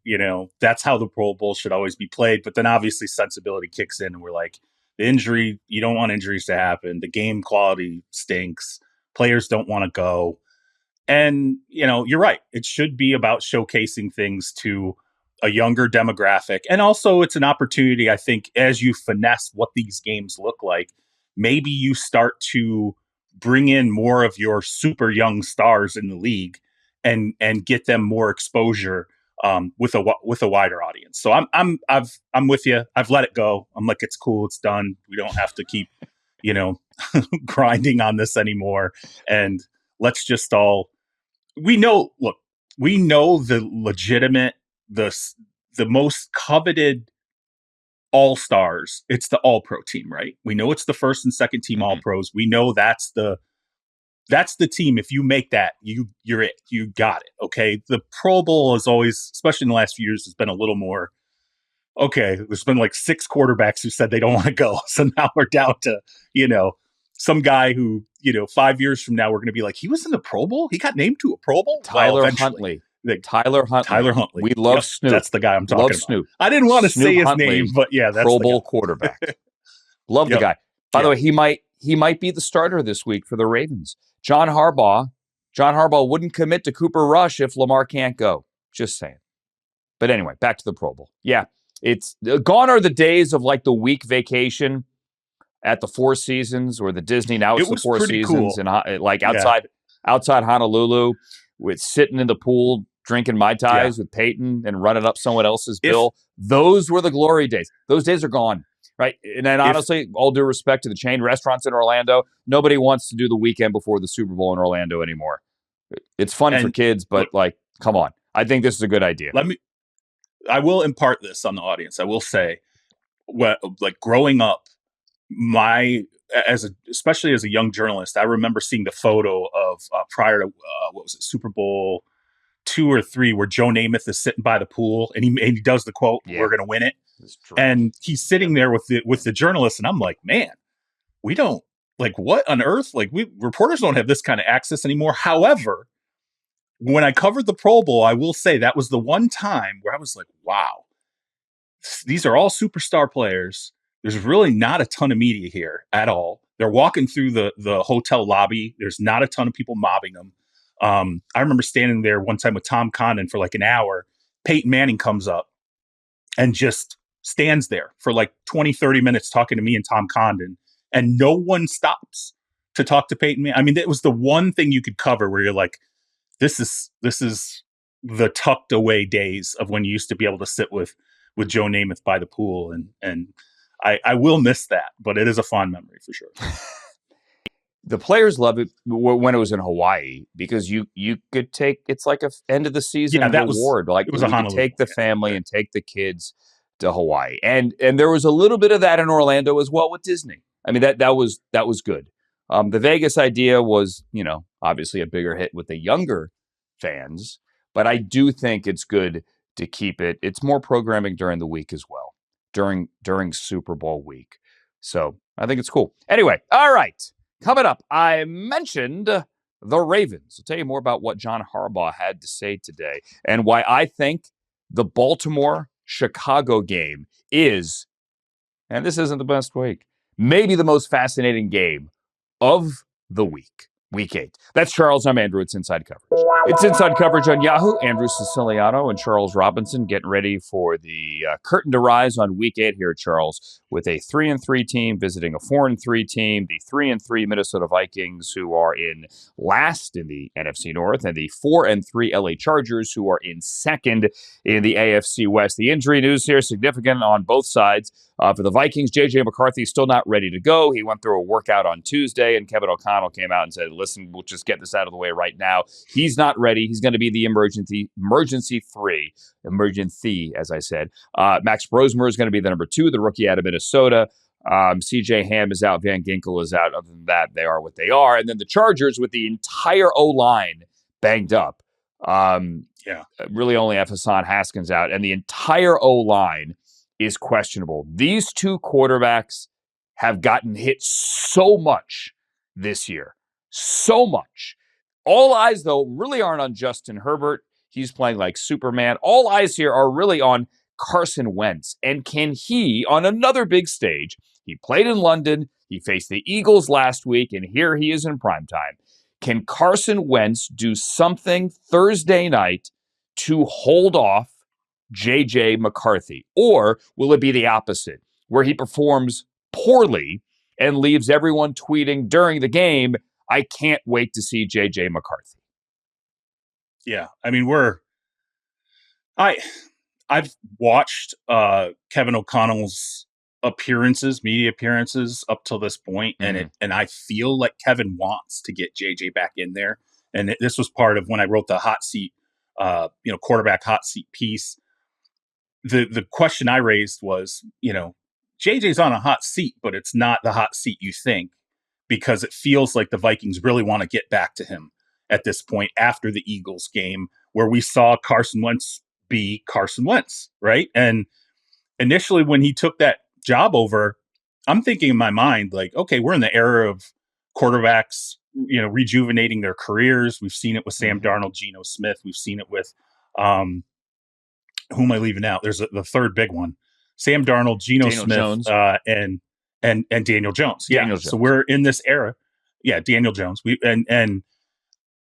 that's how the Pro Bowl should always be played. But then obviously sensibility kicks in and we're like, the injury, you don't want injuries to happen. The game quality stinks. Players don't want to go. And, you're right. It should be about showcasing things to a younger demographic. And also it's an opportunity, I think, as you finesse what these games look like, maybe you start to bring in more of your super young stars in the league and get them more exposure with a wider audience. So I'm with you. I've let it go. I'm like, it's cool. It's done. We don't have to keep, grinding on this anymore. And let's just we know the legitimate, the most coveted all-stars. It's the all-pro team, right? We know it's the first and second team all-pros. We know that's the team. If you make that, you're it. You got it. Okay. The Pro Bowl is always, especially in the last few years, has been a little more, okay, there's been like 6 quarterbacks who said they don't want to go. So now we're down to, some guy who, 5 years from now, we're going to be like, he was in the Pro Bowl? He got named to a Pro Bowl? Tyler Huntley. Tyler Huntley. We love Snoop. That's the guy I'm talking about. Snoop. I didn't want to say his Huntley, name, but yeah, that's Pro the Bowl guy. quarterback. Love the guy. By the way, he might be the starter this week for the Ravens. John Harbaugh wouldn't commit to Cooper Rush if Lamar can't go. Just saying. But anyway, back to the Pro Bowl. Yeah, it's gone are the days of like the week vacation at the Four Seasons or the Disney. Now it's the Four Seasons cool. and like outside Honolulu with sitting in the pool drinking Mai Tais with Peyton and running up someone else's bill. Those were the glory days. Those days are gone. Right. And then honestly, all due respect to the chain restaurants in Orlando, nobody wants to do the weekend before the Super Bowl in Orlando anymore. It's fun for kids, but come on. I think this is a good idea. I will impart this on the audience. I will say, growing up, especially as a young journalist, I remember seeing the photo of prior to Super Bowl 2 or 3, where Joe Namath is sitting by the pool and he does the quote, "We're going to win it," and he's sitting there with the journalist, and I'm like, man, we don't what on earth? Reporters don't have this kind of access anymore. However, when I covered the Pro Bowl, I will say that was the one time where I was like, wow, these are all superstar players. There's really not a ton of media here at all. They're walking through the hotel lobby. There's not a ton of people mobbing them. I remember standing there one time with Tom Condon for like an hour. Peyton Manning comes up and just stands there for like 20, 30 minutes talking to me and Tom Condon, and no one stops to talk to Peyton Manning. I mean, it was the one thing you could cover where you're like, this is the tucked away days of when you used to be able to sit with Joe Namath by the pool. And I will miss that, but it is a fond memory for sure. The players love it when it was in Hawaii because you could take, it's like a end of the season reward. Like it was you a could Honolulu, take the family and take the kids to Hawaii, and there was a little bit of that in Orlando as well with Disney. I mean that was good. The Vegas idea was, obviously a bigger hit with the younger fans, but I do think it's good to keep it. It's more programming during the week as well, during Super Bowl week. So I think it's cool. Anyway, all right. Coming up, I mentioned the Ravens. I'll tell you more about what John Harbaugh had to say today and why I think the Baltimore-Chicago game is, and this isn't the best week, maybe the most fascinating game of the week. Week 8. That's Charles. I'm Andrew. It's Inside Coverage. It's Inside Coverage on Yahoo. Andrew Siciliano and Charles Robinson getting ready for the curtain to rise on Week 8 here, Charles, with a 3-3 team visiting a 4-3 team, the 3-3 Minnesota Vikings, who are in last in the NFC North, and the 4-3 LA Chargers, who are in second in the AFC West. The injury news here significant on both sides. For the Vikings, J.J. McCarthy is still not ready to go. He went through a workout on Tuesday, and Kevin O'Connell came out and said, listen, we'll just get this out of the way right now. He's not ready. He's going to be the emergency 3, as I said. Max Brosmer is going to be the number 2, the rookie out of Minnesota. C.J. Ham is out. Van Ginkel is out. Other than that, they are what they are. And then the Chargers, with the entire O-line banged up. Really only have Hassan Haskins out, and the entire O-line is questionable. These two quarterbacks have gotten hit so much this year. So much. All eyes, though, really aren't on Justin Herbert. He's playing like Superman. All eyes here are really on Carson Wentz. And can he, on another big stage, he played in London, he faced the Eagles last week, and here he is in primetime. Can Carson Wentz do something Thursday night to hold off J.J. McCarthy? Or will it be the opposite, where he performs poorly and leaves everyone tweeting during the game, I can't wait to see J.J. McCarthy? Yeah, I mean, I've watched Kevin O'Connell's media appearances up till this point, and I feel like Kevin wants to get JJ back in there. And this was part of when I wrote the hot seat, quarterback hot seat piece. The question I raised was, JJ's on a hot seat, but it's not the hot seat you think, because it feels like the Vikings really want to get back to him at this point after the Eagles game, where we saw Carson Wentz be Carson Wentz, right? And initially when he took that job over, I'm thinking in my mind, like, okay, we're in the era of quarterbacks, rejuvenating their careers. We've seen it with Sam Darnold, Geno Smith. We've seen it with, who am I leaving out? There's the third big one: Sam Darnold, Geno Smith, and Daniel Jones. Daniel Jones. So we're in this era. Yeah, Daniel Jones. And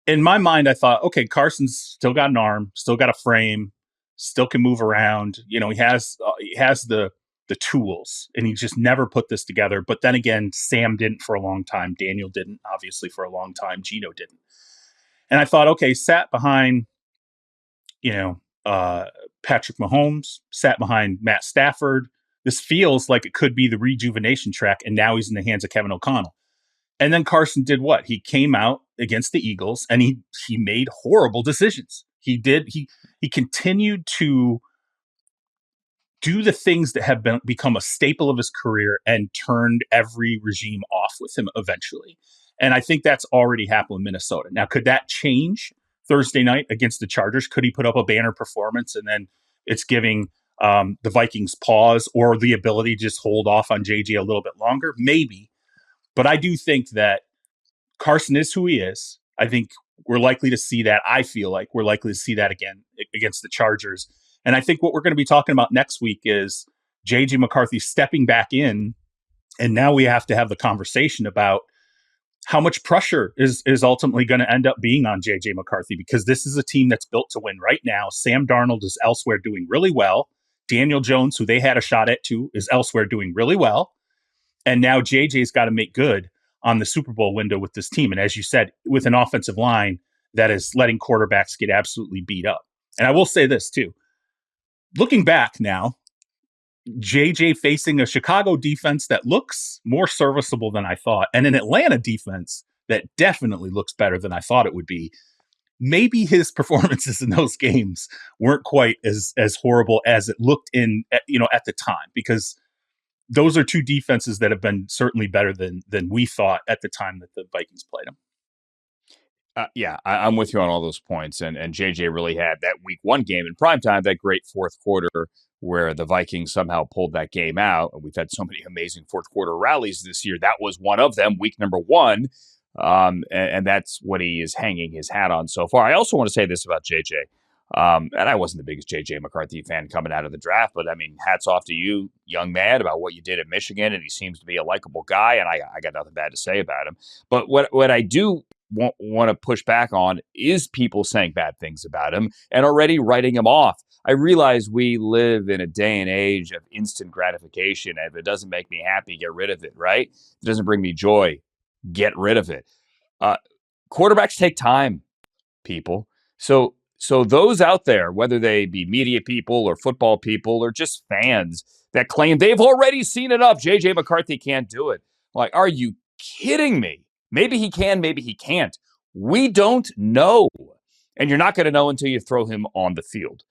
in my mind, I thought, okay, Carson's still got an arm, still got a frame, still can move around. He has the tools, and he just never put this together. But then again, Sam didn't for a long time. Daniel didn't, obviously, for a long time. Geno didn't. And I thought, okay, sat behind, Patrick Mahomes, sat behind Matt Stafford. This feels like it could be the rejuvenation track, and now he's in the hands of Kevin O'Connell. And then Carson did what? He came out against the Eagles, and he made horrible decisions. He continued to do the things that have become a staple of his career and turned every regime off with him eventually. And I think that's already happened in Minnesota. Now, could that change Thursday night against the Chargers? Could he put up a banner performance, and then it's giving the Vikings pause or the ability to just hold off on JJ a little bit longer? Maybe. But I do think that Carson is who he is. I think we're likely to see that. I feel like we're likely to see that again against the Chargers. And I think what we're going to be talking about next week is J.J. McCarthy stepping back in. And now we have to have the conversation about how much pressure is ultimately going to end up being on J.J. McCarthy, because this is a team that's built to win right now. Sam Darnold is elsewhere doing really well. Daniel Jones, who they had a shot at too, is elsewhere doing really well. And now JJ's got to make good on the Super Bowl window with this team. And as you said, with an offensive line that is letting quarterbacks get absolutely beat up. And I will say this too. Looking back now, JJ facing a Chicago defense that looks more serviceable than I thought, and an Atlanta defense that definitely looks better than I thought it would be. Maybe his performances in those games weren't quite as horrible as it looked at the time, because those are two defenses that have been certainly better than we thought at the time that the Vikings played them. I'm with you on all those points. And JJ really had that week 1 game in primetime, that great fourth quarter where the Vikings somehow pulled that game out. And we've had so many amazing fourth quarter rallies this year. That was one of them, week number 1. And that's what he is hanging his hat on so far. I also want to say this about JJ. And I wasn't the biggest JJ McCarthy fan coming out of the draft, but I mean, hats off to you, young man, about what you did at Michigan. And he seems to be a likable guy, and I got nothing bad to say about him. But what I do want to push back on is people saying bad things about him and already writing him off. I realize we live in a day and age of instant gratification. If it doesn't make me happy, get rid of it, right? If it doesn't bring me joy, get rid of it. Quarterbacks take time, people. So those out there, whether they be media people or football people or just fans that claim they've already seen enough, JJ McCarthy can't do it. Like, are you kidding me? Maybe he can, maybe he can't. We don't know. And you're not going to know until you throw him on the field.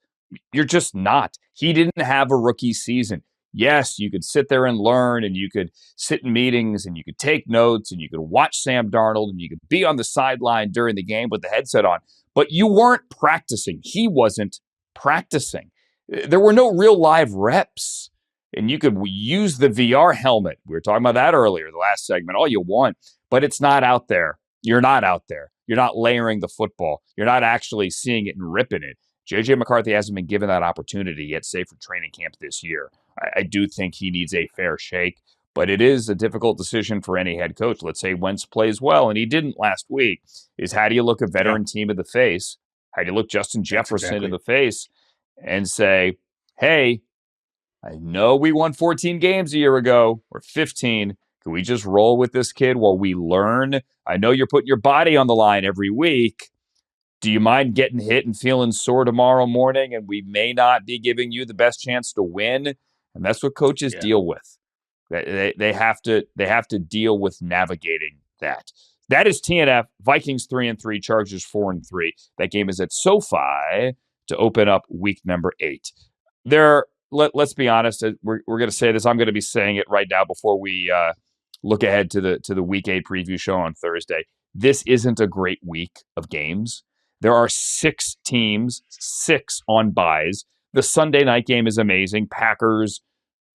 You're just not. He didn't have a rookie season. Yes, you could sit there and learn, and you could sit in meetings, and you could take notes, and you could watch Sam Darnold, and you could be on the sideline during the game with the headset on. But you weren't practicing. He wasn't practicing. There were no real live reps. And you could use the VR helmet. We were talking about that earlier, the last segment, all you want. But it's not out there. You're not out there. You're not layering the football. You're not actually seeing it and ripping it. JJ McCarthy hasn't been given that opportunity yet, save for training camp this year. I do think he needs a fair shake, but it is a difficult decision for any head coach. Let's say Wentz plays well, and he didn't last week, is how do you look a veteran team in the face? How do you look Justin Jefferson in the face and say, hey, I know we won 14 games a year ago, or 15. Can we just roll with this kid while we learn? I know you're putting your body on the line every week. Do you mind getting hit and feeling sore tomorrow morning? And we may not be giving you the best chance to win. And that's what coaches deal with. They have to deal with navigating that. That is TNF. Vikings 3-3, Chargers 4-3. That game is at SoFi to open up week number 8. Let's be honest. We're going to say this. I'm going to be saying it right now before we look ahead to the week 8 preview show on Thursday. This isn't a great week of games. There are 6 teams, 6 on buys. The Sunday night game is amazing. Packers,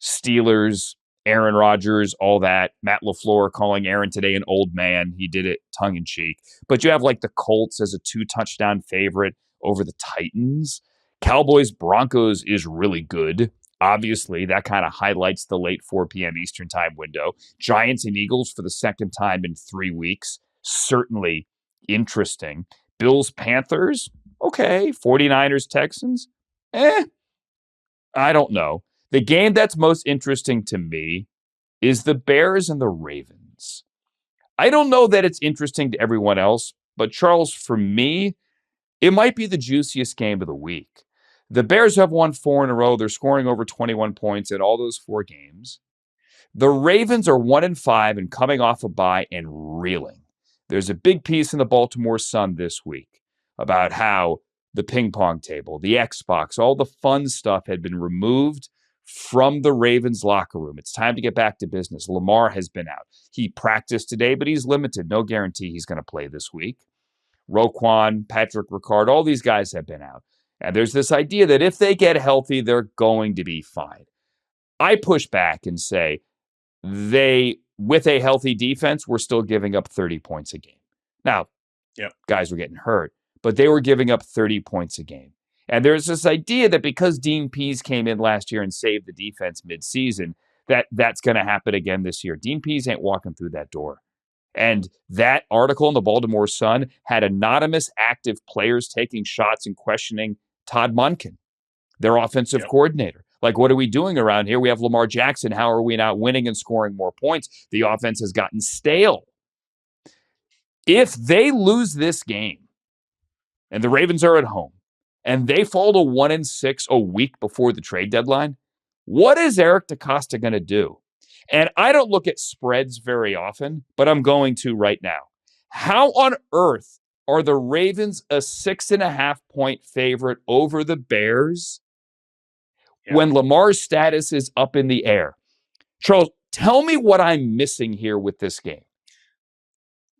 Steelers, Aaron Rodgers, all that. Matt LaFleur calling Aaron today an old man. He did it tongue-in-cheek. But you have like the Colts as a 2-touchdown favorite over the Titans. Cowboys Broncos is really good. Obviously, that kind of highlights the late 4 p.m. Eastern time window. Giants and Eagles for the second time in 3 weeks. Certainly interesting. Bills Panthers, okay. 49ers Texans, I don't know. The game that's most interesting to me is the Bears and the Ravens. I don't know that it's interesting to everyone else, but Charles, for me, it might be the juiciest game of the week. The Bears have won 4 in a row. They're scoring over 21 points in all those 4 games. The Ravens are 1-5 and coming off a bye and reeling. There's a big piece in the Baltimore Sun this week about how the ping pong table, the Xbox, all the fun stuff had been removed from the Ravens locker room. It's time to get back to business. Lamar has been out. He practiced today, but he's limited. No guarantee he's going to play this week. Roquan, Patrick Ricard, all these guys have been out. And there's this idea that if they get healthy, they're going to be fine. I push back and say with a healthy defense, we're still giving up 30 points a game. Now, guys were getting hurt, but they were giving up 30 points a game. And there's this idea that because Dean Pease came in last year and saved the defense midseason, that's going to happen again this year. Dean Pease ain't walking through that door. And that article in the Baltimore Sun had anonymous active players taking shots and questioning Todd Monken, their offensive coordinator. Like, what are we doing around here? We have Lamar Jackson. How are we not winning and scoring more points? The offense has gotten stale. If they lose this game and the Ravens are at home and they fall to 1-6 a week before the trade deadline, what is Eric DeCosta going to do? And I don't look at spreads very often, but I'm going to right now. How on earth are the Ravens a 6.5-point favorite over the Bears when Lamar's status is up in the air? Charles, tell me what I'm missing here with this game.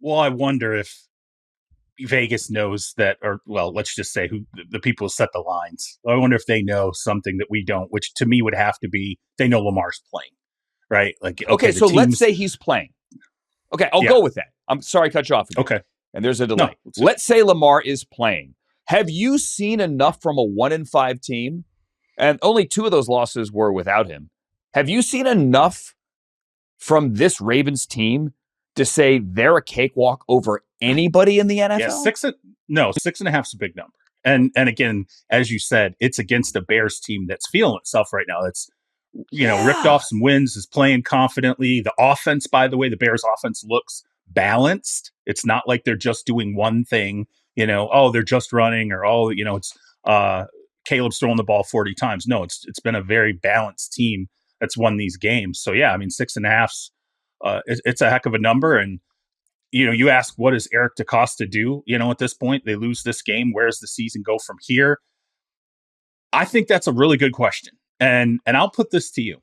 Well, I wonder if Vegas knows that, or well, let's just say who the people who set the lines. I wonder if they know something that we don't, which to me would have to be they know Lamar's playing, right? Like, okay, so let's say he's playing. Okay, I'll go with that. I'm sorry I cut you off again. Okay. And there's a delay. No, let's say Lamar is playing. Have you seen enough from a 1-5 team? And only 2 of those losses were without him. Have you seen enough from this Ravens team to say they're a cakewalk over anybody in the NFL? Yeah, 6.5 is a big number. And again, as you said, it's against a Bears team that's feeling itself right now. It's ripped off some wins, is playing confidently. The offense, by the way, the Bears offense looks balanced. It's not like they're just doing one thing, they're just running or it's Caleb's throwing the ball 40 times. No, it's been a very balanced team that's won these games. So yeah, I mean 6.5's it's a heck of a number. And you ask, what does Eric DeCosta do? At this point, they lose this game. Where does the season go from here? I think that's a really good question. And I'll put this to you.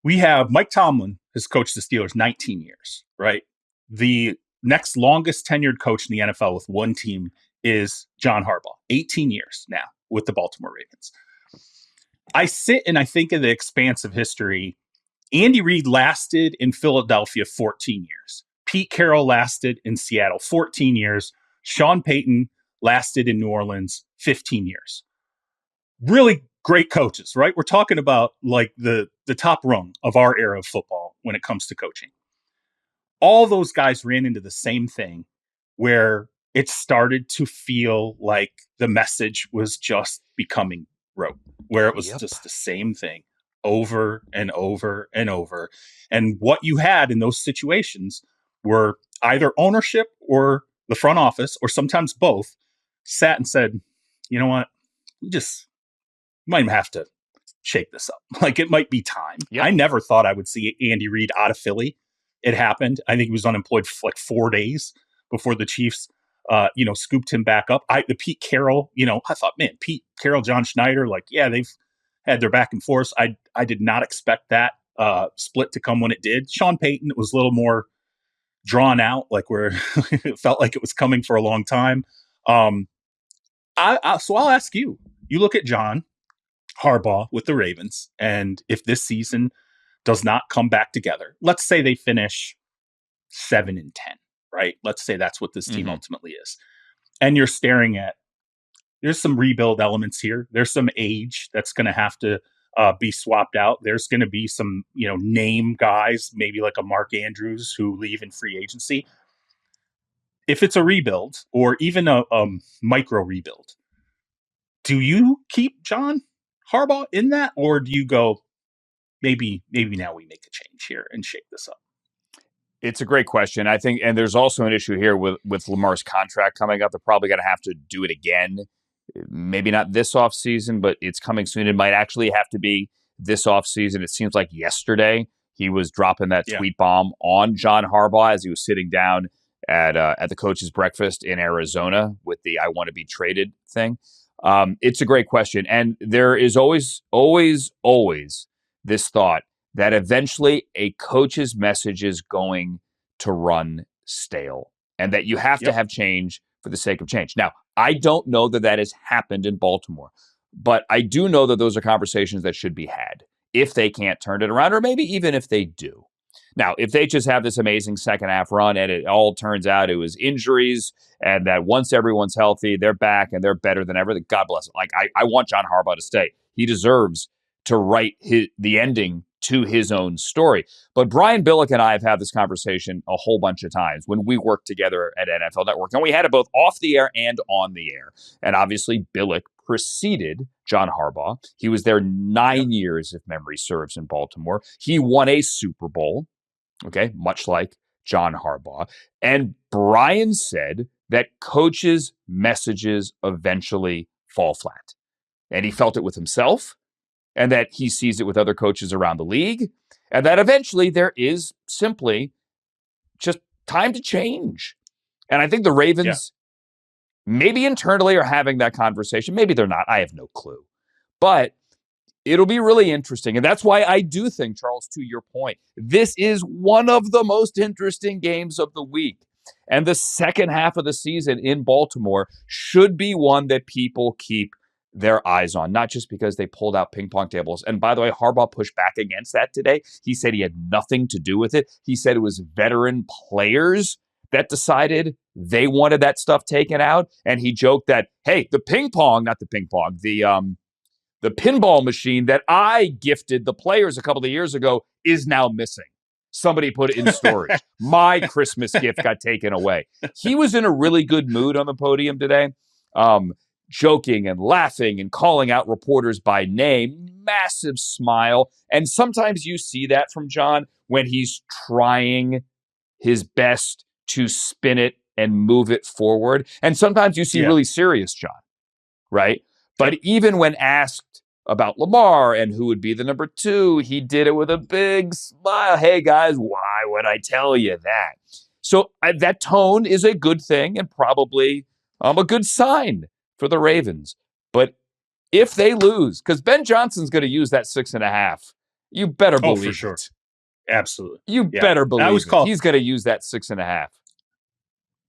We have Mike Tomlin has coached the Steelers 19 years, right? The next longest tenured coach in the NFL with one team is John Harbaugh, 18 years now with the Baltimore Ravens. I sit and I think of the expanse of history. Andy Reid lasted in Philadelphia 14 years. Pete Carroll lasted in Seattle 14 years. Sean Payton lasted in New Orleans 15 years. Really great coaches, right? We're talking about like the top rung of our era of football when it comes to coaching. All those guys ran into the same thing where it started to feel like the message was just becoming rote, where it was just the same thing over and over and over. And what you had in those situations were either ownership or the front office, or sometimes both, sat and said, you know what, we might have to shake this up. Like, it might be time. Yep. I never thought I would see Andy Reid out of Philly. It happened. I think he was unemployed for like 4 days before the Chiefs, scooped him back up. The Pete Carroll, I thought, man, Pete Carroll, John Schneider, like, yeah, they've had their back and forth. I did not expect that split to come when it did. Sean Payton, it was a little more drawn out, like where it felt like it was coming for a long time. So I'll ask you. You look at John Harbaugh with the Ravens, and if this season does not come back together, let's say they finish 7-10, right? Let's say that's what this team ultimately is. And you're staring at, there's some rebuild elements here. There's some age that's going to have to be swapped out. There's going to be some, name guys, maybe like a Mark Andrews, who leave in free agency. If it's a rebuild or even a micro rebuild, do you keep John Harbaugh in that, or do you go, maybe now we make a change here and shake this up? It's a great question. I think, and there's also an issue here with Lamar's contract coming up. They're probably going to have to do it again. Maybe not this offseason, but it's coming soon. It might actually have to be this offseason. It seems like yesterday he was dropping that tweet bomb on John Harbaugh as he was sitting down at the coach's breakfast in Arizona with the "I want to be traded" thing. It's a great question. And there is always this thought that eventually a coach's message is going to run stale and that you have to have change for the sake of change. Now, I don't know that has happened in Baltimore, but I do know that those are conversations that should be had if they can't turn it around, or maybe even if they do. Now, if they just have this amazing second half run and it all turns out it was injuries and that once everyone's healthy, they're back and they're better than ever, God bless them. Like, I want John Harbaugh to stay. He deserves to write the ending to his own story. But Brian Billick and I have had this conversation a whole bunch of times when we worked together at NFL Network. And we had it both off the air and on the air. And obviously, Billick preceded John Harbaugh. He was there 9 years, if memory serves, in Baltimore. He won a Super Bowl, okay, much like John Harbaugh. And Brian said that coaches' messages eventually fall flat. And he felt it with himself, and that he sees it with other coaches around the league, and that eventually there is simply just time to change. And I think the Ravens maybe internally are having that conversation. Maybe they're not. I have no clue. But it'll be really interesting. And that's why I do think, Charles, to your point, this is one of the most interesting games of the week. And the second half of the season in Baltimore should be one that people keep their eyes on, not just because they pulled out ping pong tables. And by the way, Harbaugh pushed back against that today. He said he had nothing to do with it. He said it was veteran players that decided they wanted that stuff taken out. And he joked that, hey, the pinball machine that I gifted the players a couple of years ago is now missing. Somebody put it in storage. My Christmas gift got taken away. He was in a really good mood on the podium today, joking and laughing and calling out reporters by name. Massive smile. And sometimes you see that from John when he's trying his best to spin it and move it forward. And sometimes you see really serious John, right? But even when asked about Lamar and who would be the number 2, he did it with a big smile. Hey, guys, why would I tell you that? So that tone is a good thing and probably a good sign for the Ravens. But if they lose, because Ben Johnson's going to use that 6.5, you better believe for sure. it. Absolutely. You better believe it. He's going to use that 6.5. I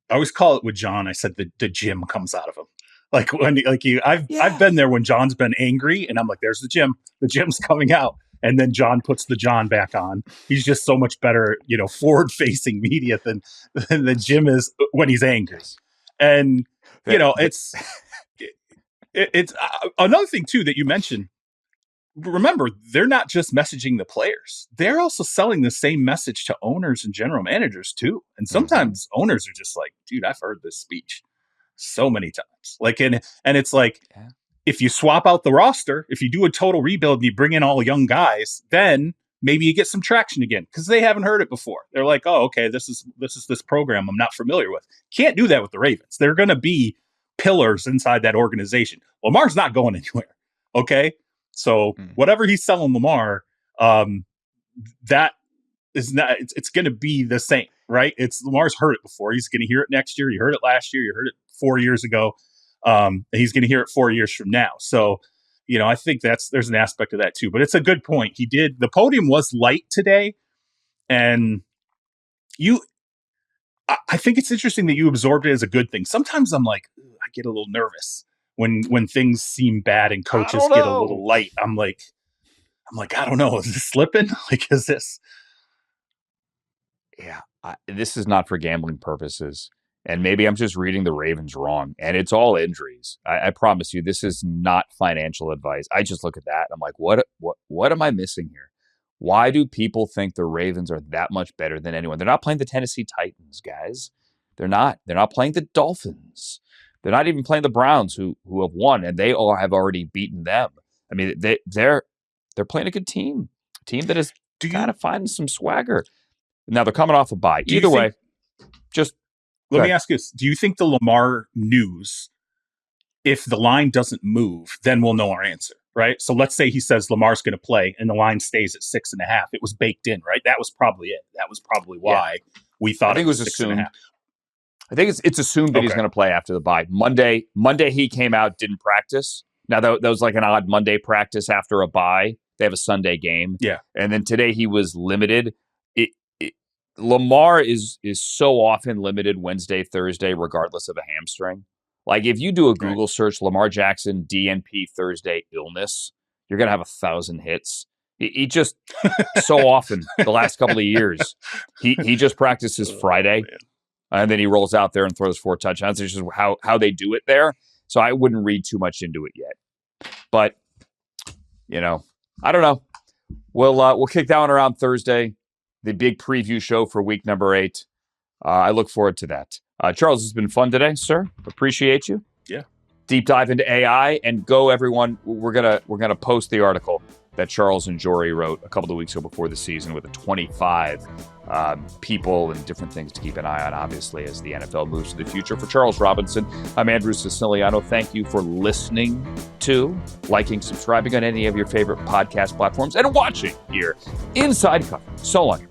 always call it with John. I said the gym comes out of him. I've been there when John's been angry, and I'm like, "There's the gym. The gym's coming out." And then John puts the John back on. He's just so much better, forward-facing media than the Jim is when he's angry. And it's another thing too that you mentioned. Remember, they're not just messaging the players; they're also selling the same message to owners and general managers too. And sometimes owners are just like, "Dude, I've heard this speech so many times." And it's like, if you swap out the roster, if you do a total rebuild and you bring in all young guys, then maybe you get some traction again because they haven't heard it before. They're like, "Oh, okay, this is this program I'm not familiar with." Can't do that with the Ravens. They're going to be pillars inside that organization. Lamar's not going anywhere. Okay, so whatever he's selling Lamar, that is not. It's going to be the same, right? Lamar's heard it before. He's going to hear it next year. You heard it last year. You heard it 4 years ago. And he's going to hear it 4 years from now. So, I think there's an aspect of that too, but it's a good point. The podium was light today. And I think it's interesting that you absorbed it as a good thing. Sometimes I'm like, I get a little nervous when things seem bad and coaches get a little light. I'm like, I don't know. Is this slipping? Is this? Yeah, this is not for gambling purposes. And maybe I'm just reading the Ravens wrong. And it's all injuries. I promise you, this is not financial advice. I just look at that. And I'm like, what am I missing here? Why do people think the Ravens are that much better than anyone? They're not playing the Tennessee Titans, guys. They're not. They're not playing the Dolphins. They're not even playing the Browns, who have won, and they all have already beaten them. I mean, they're playing a good team. A team that is kind of finding some swagger. Now they're coming off a bye. Either way, let me ask you this. Do you think the Lamar news, if the line doesn't move, then we'll know our answer, right? So let's say he says Lamar's going to play and the line stays at 6.5. It was baked in, right? That was probably it. That was probably why we thought it was assumed. 6.5. I think it's assumed that he's going to play after the bye. Monday he came out, didn't practice. Now that was like an odd Monday practice after a bye. They have a Sunday game. Yeah. And then today he was limited. Lamar is so often limited Wednesday, Thursday, regardless of a hamstring. Like if you do a Google search, Lamar Jackson, DNP Thursday illness, you're going to have 1,000 hits. He just so often the last couple of years, he just practices Friday and then he rolls out there and throws 4 touchdowns. It's just how they do it there. So I wouldn't read too much into it yet. But, I don't know. We'll kick that one around Thursday. The big preview show for week number 8. I look forward to that. Charles, it's been fun today, sir. Appreciate you. Yeah. Deep dive into AI and go, everyone. We're gonna post the article that Charles and Jory wrote a couple of weeks ago before the season with the 25 people and different things to keep an eye on, obviously, as the NFL moves to the future. For Charles Robinson, I'm Andrew Siciliano. Thank you for listening to, liking, subscribing on any of your favorite podcast platforms, and watching here Inside Cover. So long.